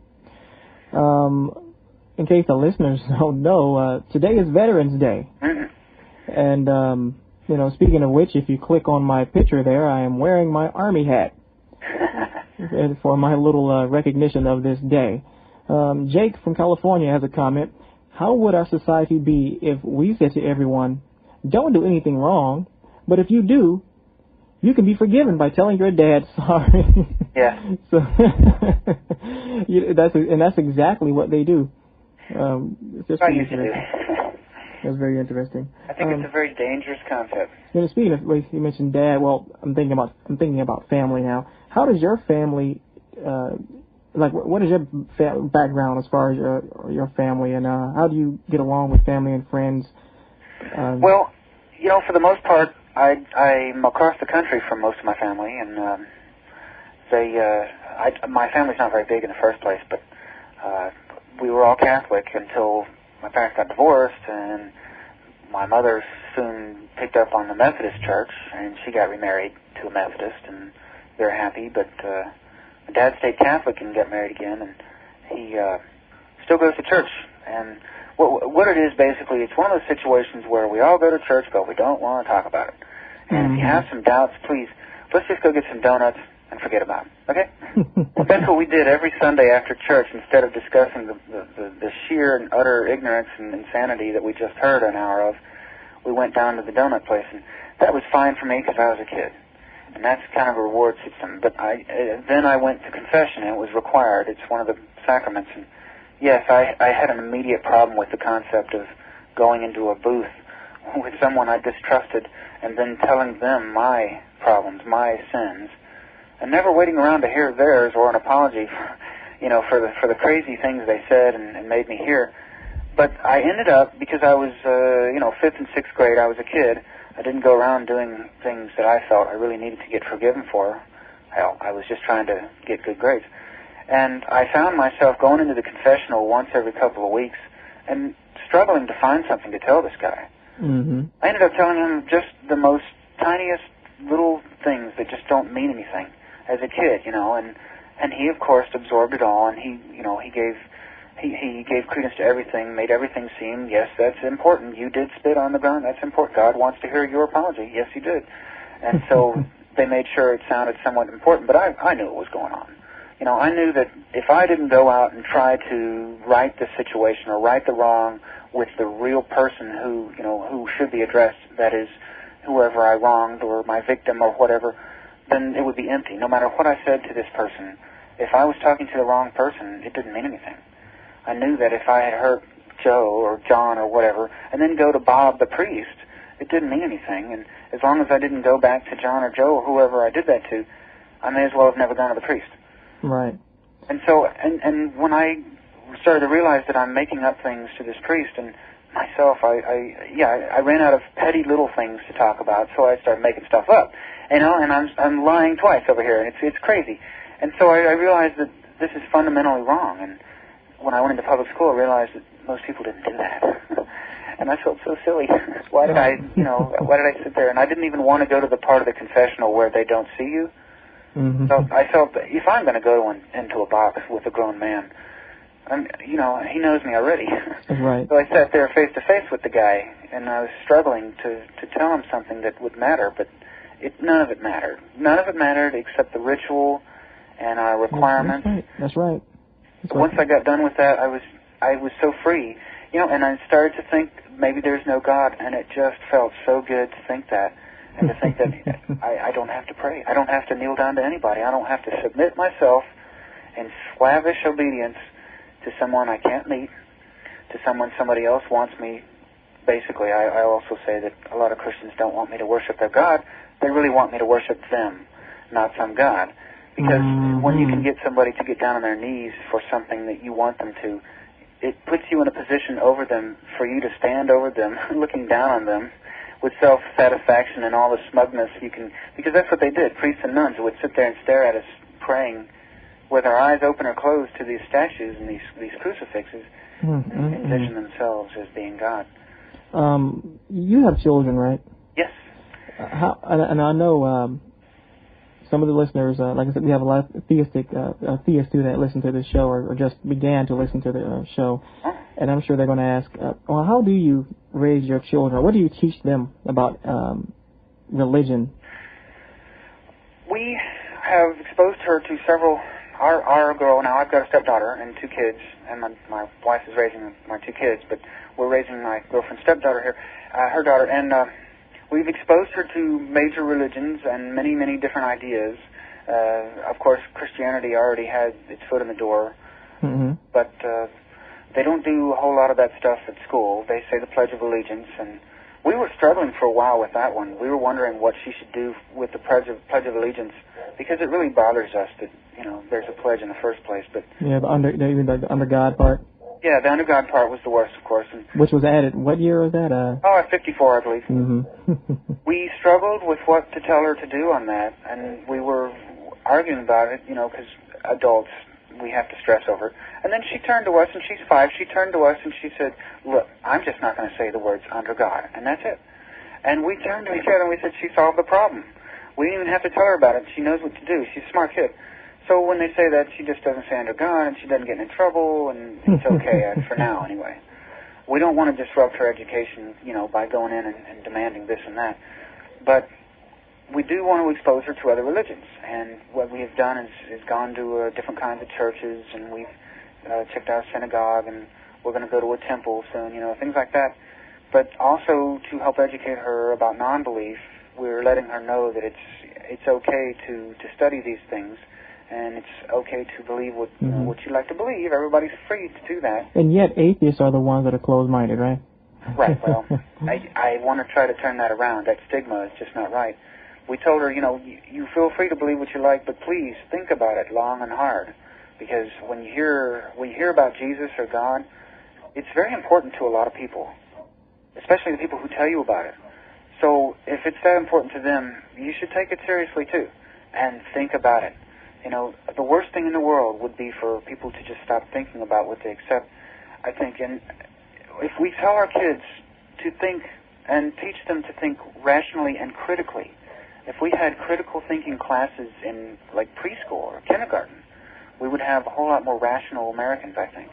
In case the listeners don't know, today is Veterans Day. And, speaking of which, if you click on my picture there, I am wearing my Army hat for my little recognition of this day. Jake from California has a comment. How would our society be if we said to everyone, don't do anything wrong, but if you do, you can be forgiven by telling your dad sorry? Yeah. So that's exactly what they do. I used to do. That's very interesting. I think it's a very dangerous concept. Speaking of, you mentioned dad. Well, I'm thinking about family now. How does your family, what is your background as far as your family, and how do you get along with family and friends? Well, for the most part, I'm across the country from most of my family, and my family's not very big in the first place, but we were all Catholic until my parents got divorced, and my mother soon picked up on the Methodist church, and she got remarried to a Methodist, and they're happy, but my dad stayed Catholic and got married again, and he still goes to church. And what it is, basically, it's one of those situations where we all go to church, but we don't want to talk about it. And if you have some doubts, please, let's just go get some donuts and forget about it, okay? That's what we did every Sunday after church. Instead of discussing the sheer and utter ignorance and insanity that we just heard an hour of, we went down to the donut place, and that was fine for me because I was a kid. And that's kind of a reward system. But then I went to confession, and it was required. It's one of the sacraments. And yes, I had an immediate problem with the concept of going into a booth with someone I distrusted and then telling them my problems, my sins, and never waiting around to hear theirs or an apology for the crazy things they said and made me hear. But I ended up, because I was 5th and 6th grade, I was a kid. I didn't go around doing things that I felt I really needed to get forgiven for. Hell, I was just trying to get good grades. And I found myself going into the confessional once every couple of weeks and struggling to find something to tell this guy. I ended up telling him just the most tiniest little things that just don't mean anything as a kid, and he, of course, absorbed it all, and he gave credence to everything, made everything seem, yes, that's important. You did spit on the ground. That's important. God wants to hear your apology. Yes, you did. And so they made sure it sounded somewhat important, but I knew what was going on. I knew that if I didn't go out and try to right the situation or right the wrong with the real person who should be addressed, that is, whoever I wronged or my victim or whatever, then it would be empty. No matter what I said to this person, if I was talking to the wrong person, it didn't mean anything. I knew that if I had hurt Joe or John or whatever, and then go to Bob the priest, it didn't mean anything. And as long as I didn't go back to John or Joe or whoever I did that to, I may as well have never gone to the priest. Right. And so, and when I started to realize that I'm making up things to this priest and myself, I ran out of petty little things to talk about, so I started making stuff up, and I'm lying twice over here, and it's crazy. And so I realized that this is fundamentally wrong. And when I went into public school, I realized that most people didn't do that, and I felt so silly. Why did I sit there? And I didn't even want to go to the part of the confessional where they don't see you. So I felt that if I'm going to go into a box with a grown man, he knows me already. Right. So I sat there face to face with the guy, and I was struggling to tell him something that would matter, but none of it mattered. None of it mattered except the ritual and our requirements. That's right. Once I got done with that, I was so free, and I started to think maybe there's no God, and it just felt so good to think that. And to think that I don't have to pray. I don't have to kneel down to anybody. I don't have to submit myself in slavish obedience to someone I can't meet, to someone somebody else wants me. Basically, I also say that a lot of Christians don't want me to worship their God. They really want me to worship them. not some God. Because when you can get somebody to get down on their knees for something that you want them to, it puts you in a position over them for you to stand over them, looking down on them with self-satisfaction and all the smugness you can, because that's what they did. Priests and nuns would sit there and stare at us praying with our eyes open or closed to these statues and these crucifixes, and envision themselves as being God. You have children, right? Yes. And I know some of the listeners, like I said, we have a lot of theists too that listen to this show or just began to listen to the show. And I'm sure they're going to ask, well, how do you raise your children? What do you teach them about religion? We have exposed her to several. Our girl, now I've got a stepdaughter and 2 kids, and my wife is raising my 2 kids, but we're raising my girlfriend's stepdaughter here, her daughter, and we've exposed her to major religions and many, many different ideas. Of course, Christianity already had its foot in the door, but they don't do a whole lot of that stuff at school. They say the Pledge of Allegiance, and we were struggling for a while with that one. We were wondering what she should do with the Pledge of Allegiance, because it really bothers us that, there's a pledge in the first place. But yeah, the under God part. Yeah, the under God part was the worst, of course. And which was added. What year was that? At 54, I believe. We struggled with what to tell her to do on that, and we were arguing about it, because adults, we have to stress over. And then she turned to us, and she's 5. She turned to us and she said, "Look, I'm just not going to say the words under God," and that's it. And we turned to each other and we said, she solved the problem. We didn't even have to tell her about it. She knows what to do. She's a smart kid. So when they say that, she just doesn't say under God, and she doesn't get in trouble, and it's okay for now anyway. We don't want to disrupt her education, by going in and demanding this and that. But we do want to expose her to other religions. And what we have done is gone to different kinds of churches, and we've checked out a synagogue, and we're going to go to a temple soon, things like that. But also to help educate her about non-belief, we're letting her know that it's okay to study these things. And it's okay to believe what you like to believe. Everybody's free to do that. And yet atheists are the ones that are closed-minded, right? Right. Well, I want to try to turn that around. That stigma is just not right. We told her, you feel free to believe what you like, but please think about it long and hard. Because when you hear about Jesus or God, it's very important to a lot of people, especially the people who tell you about it. So if it's that important to them, you should take it seriously too, and think about it. The worst thing in the world would be for people to just stop thinking about what they accept, I think. And if we tell our kids to think and teach them to think rationally and critically, if we had critical thinking classes in, like, preschool or kindergarten, we would have a whole lot more rational Americans, I think.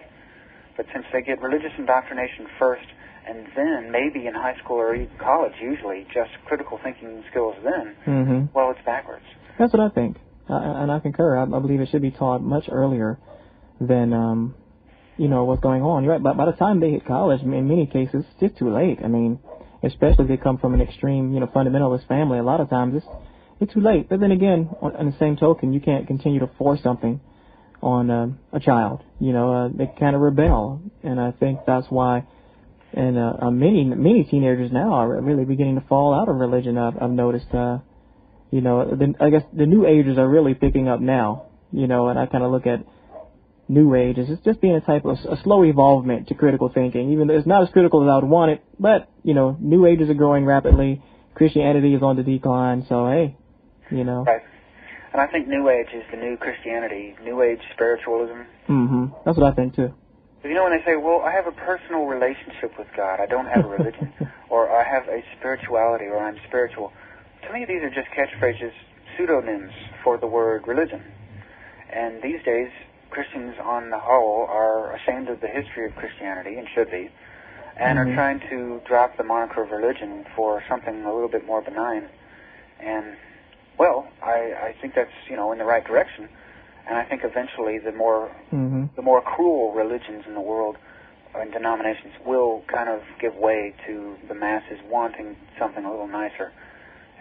But since they get religious indoctrination first, and then maybe in high school or even college, usually, just critical thinking skills then, well, it's backwards. That's what I think. And I concur. I believe it should be taught much earlier than, what's going on. You're right. But by the time they hit college, in many cases, it's just too late. I mean, especially if they come from an extreme, fundamentalist family, a lot of times it's too late. But then again, on the same token, you can't continue to force something on a child. They kind of rebel. And I think that's why, and many teenagers now are really beginning to fall out of religion. I've noticed. I guess the New Agers are really picking up now, and I kind of look at New Age as just being a type of a slow evolvement to critical thinking, even though it's not as critical as I would want it, but, New Agers are growing rapidly, Christianity is on the decline, so hey, Right. And I think New Age is the new Christianity, New Age spiritualism. That's what I think, too. But when they say, well, I have a personal relationship with God, I don't have a religion, or I have a spirituality, or I'm spiritual. To me, these are just catchphrases, pseudonyms for the word religion. And these days, Christians on the whole are ashamed of the history of Christianity, and should be, and are trying to drop the moniker of religion for something a little bit more benign. And, well, I think that's, in the right direction. And I think eventually the more cruel religions in the world and denominations will kind of give way to the masses wanting something a little nicer.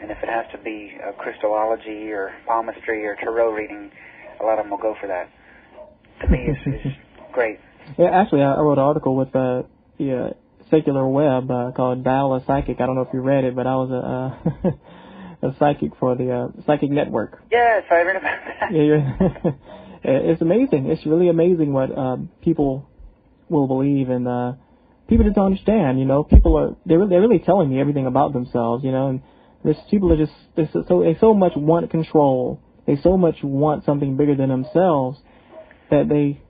And if it has to be Christology or palmistry or tarot reading, a lot of them will go for that. To me, it's great. Yeah, actually, I wrote an article with the Secular Web called Dial a Psychic. I don't know if you read it, but I was a psychic for the Psychic Network. Yes, I read about that. Yeah, it's amazing. It's really amazing what people will believe, and people just don't understand. You know, they're really telling me everything about themselves. You know, and there's people are just they so much want control. They so much want something bigger than themselves that they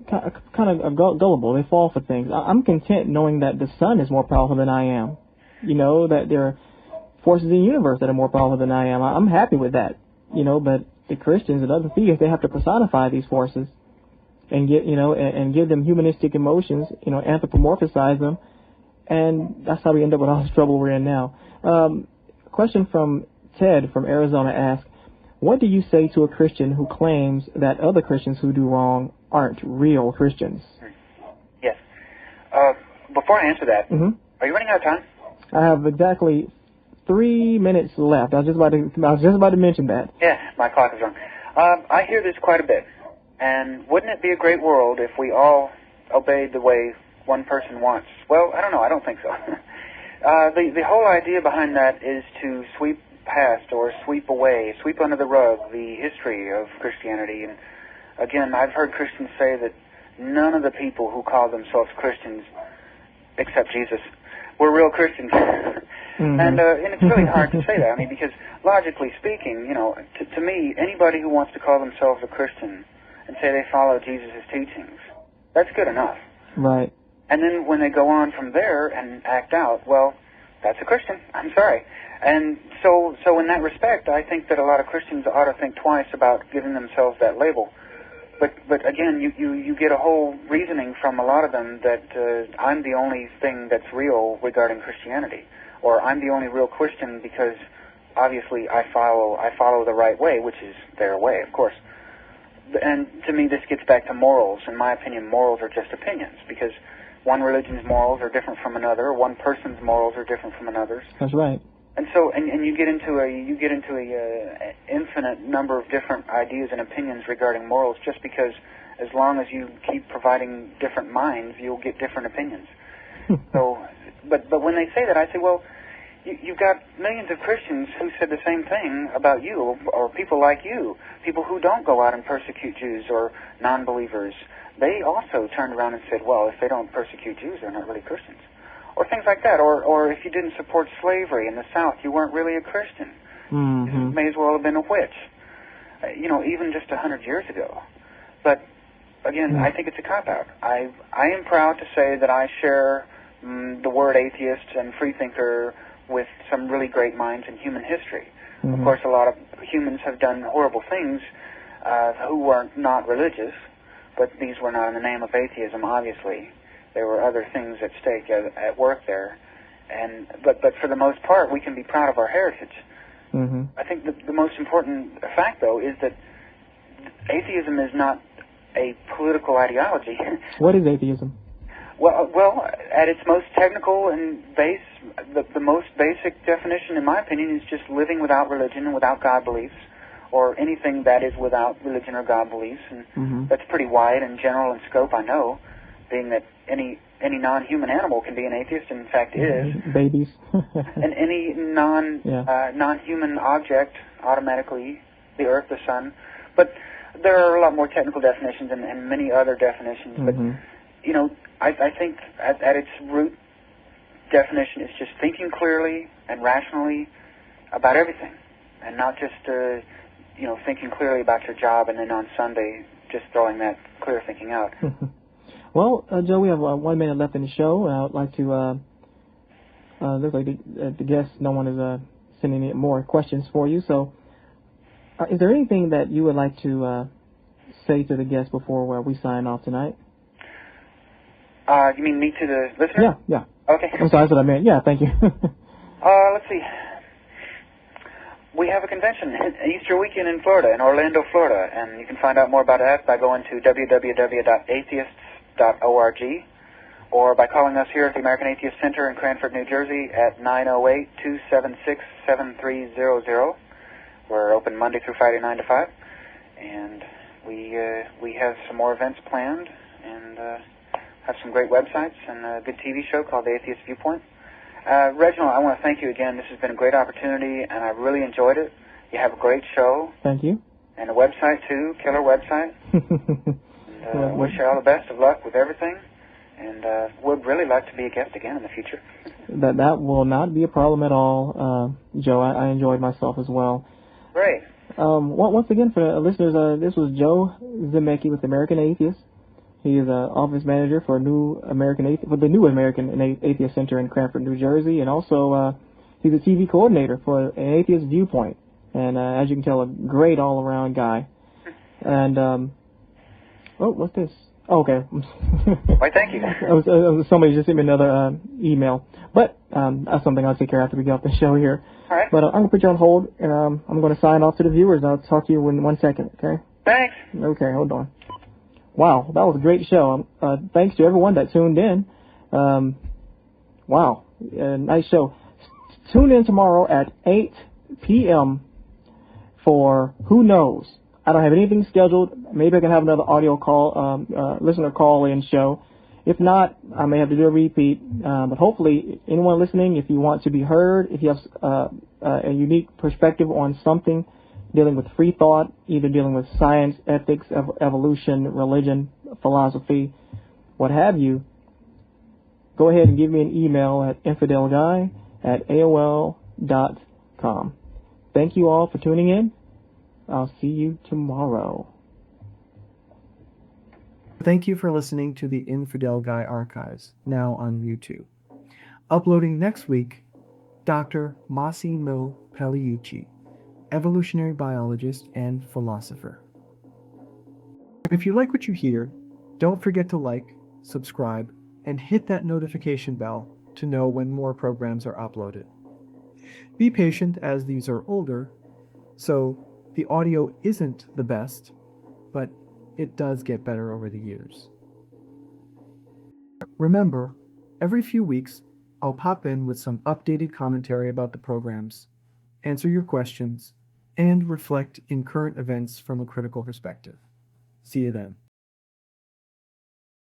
kind of are gullible. They fall for things. I'm content knowing that the sun is more powerful than I am. You know, that there are forces in the universe that are more powerful than I am. I'm happy with that. You know, but the Christians and other theists, they have to personify these forces and and give them humanistic emotions. You know, anthropomorphize them, and that's how we end up with all this trouble we're in now. A question from Ted from Arizona asks, what do you say to a Christian who claims that other Christians who do wrong aren't real Christians? Yes. Before I answer that, are you running out of time? I have exactly 3 minutes left. I was just about to mention that. Yeah, my clock is wrong. I hear this quite a bit. And wouldn't it be a great world if we all obeyed the way one person wants? Well, I don't know. I don't think so. The whole idea behind that is to sweep past or sweep away, sweep under the rug the history of Christianity. And again, I've heard Christians say that none of the people who call themselves Christians, except Jesus, were real Christians. And it's really hard to say that. I mean, because logically speaking, you know, to me, anybody who wants to call themselves a Christian and say they follow Jesus' teachings, that's good enough. Right. And then when they go on from there and act out, well, that's a Christian. I'm sorry. And so in that respect, I think that a lot of Christians ought to think twice about giving themselves that label. But again, you get a whole reasoning from a lot of them that I'm the only thing that's real regarding Christianity, or I'm the only real Christian because obviously I follow the right way, which is their way, of course. And to me, this gets back to morals. In my opinion, morals are just opinions, because one religion's morals are different from another. One person's morals are different from another's. That's right. And so, and you get into a infinite number of different ideas and opinions regarding morals, just because as long as you keep providing different minds, you'll get different opinions. So, but when they say that, I say, well, you've got millions of Christians who said the same thing about you, or people like you, people who don't go out and persecute Jews or non-believers. They also turned around and said, well, if they don't persecute Jews, they're not really Christians. Or things like that. Or if you didn't support slavery in the South, you weren't really a Christian. You may as well have been a witch. Even just 100 years ago. But, again, I think it's a cop-out. I am proud to say that I share the word atheist and freethinker with some really great minds in human history. Of course, a lot of humans have done horrible things who were not religious, but these were not in the name of atheism, obviously. There were other things at stake at work there. But for the most part, we can be proud of our heritage. I think the most important fact, though, is that atheism is not a political ideology. What is atheism? Well, at its most technical and base, the most basic definition, in my opinion, is just living without religion and without God beliefs, or anything that is without religion or God beliefs. And that's pretty wide and general in scope, I know, being that any non-human animal can be an atheist, and in fact is. Babies. And any non-human object, automatically, the earth, the sun. But there are a lot more technical definitions and many other definitions. But, I think at its root definition is just thinking clearly and rationally about everything, and not just, thinking clearly about your job and then on Sunday just throwing that clear thinking out. Well, Joe, we have 1 minute left in the show, and I would like to, looks like the guests, no one is sending in more questions for you. So is there anything that you would like to say to the guests before we sign off tonight? You mean me to the listener? Yeah. Okay. I'm sorry, that's what I meant. Yeah, thank you. Let's see. We have a convention Easter weekend in Florida, in Orlando, Florida, and you can find out more about that by going to www.atheists.org or by calling us here at the American Atheist Center in Cranford, New Jersey at 908-276-7300. We're open Monday through Friday, 9 to 5, and we have some more events planned and have some great websites and a good TV show called The Atheist Viewpoint. Reginald, I want to thank you again. This has been a great opportunity, and I've really enjoyed it. You have a great show. Thank you. And a website, too, killer website. And wish you all the best of luck with everything. And would really like to be a guest again in the future. That will not be a problem at all, Joe. I enjoyed myself as well. Great. Once again, for the listeners, this was Joe Zamecki with American Atheist. He is office manager for the New American Atheist Center in Cranford, New Jersey, and also he's a TV coordinator for an Atheist Viewpoint. And as you can tell, a great all-around guy. And what's this? Oh, okay. Why, thank you. Somebody just sent me another email, but that's something I'll take care of after we get off the show here. All right. But I'm gonna put you on hold, and I'm gonna sign off to the viewers. I'll talk to you in 1 second. Okay. Thanks. Okay, hold on. Wow, that was a great show. Thanks to everyone that tuned in. Wow, nice show. Tune in tomorrow at 8 p.m. for Who Knows. I don't have anything scheduled. Maybe I can have another audio call, listener call-in show. If not, I may have to do a repeat. But hopefully, anyone listening, if you want to be heard, if you have a unique perspective on something dealing with free thought, either dealing with science, ethics, evolution, religion, philosophy, what have you, go ahead and give me an email at infidelguy@aol.com. Thank you all for tuning in. I'll see you tomorrow. Thank you for listening to the Infidel Guy Archives, now on YouTube. Uploading next week, Dr. Massimo Pelliucci, evolutionary biologist and philosopher. If you like what you hear, don't forget to like, subscribe, and hit that notification bell to know when more programs are uploaded. Be patient, as these are older, so the audio isn't the best, but it does get better over the years. Remember, every few weeks, I'll pop in with some updated commentary about the programs, answer your questions, and reflect in current events from a critical perspective. See you then.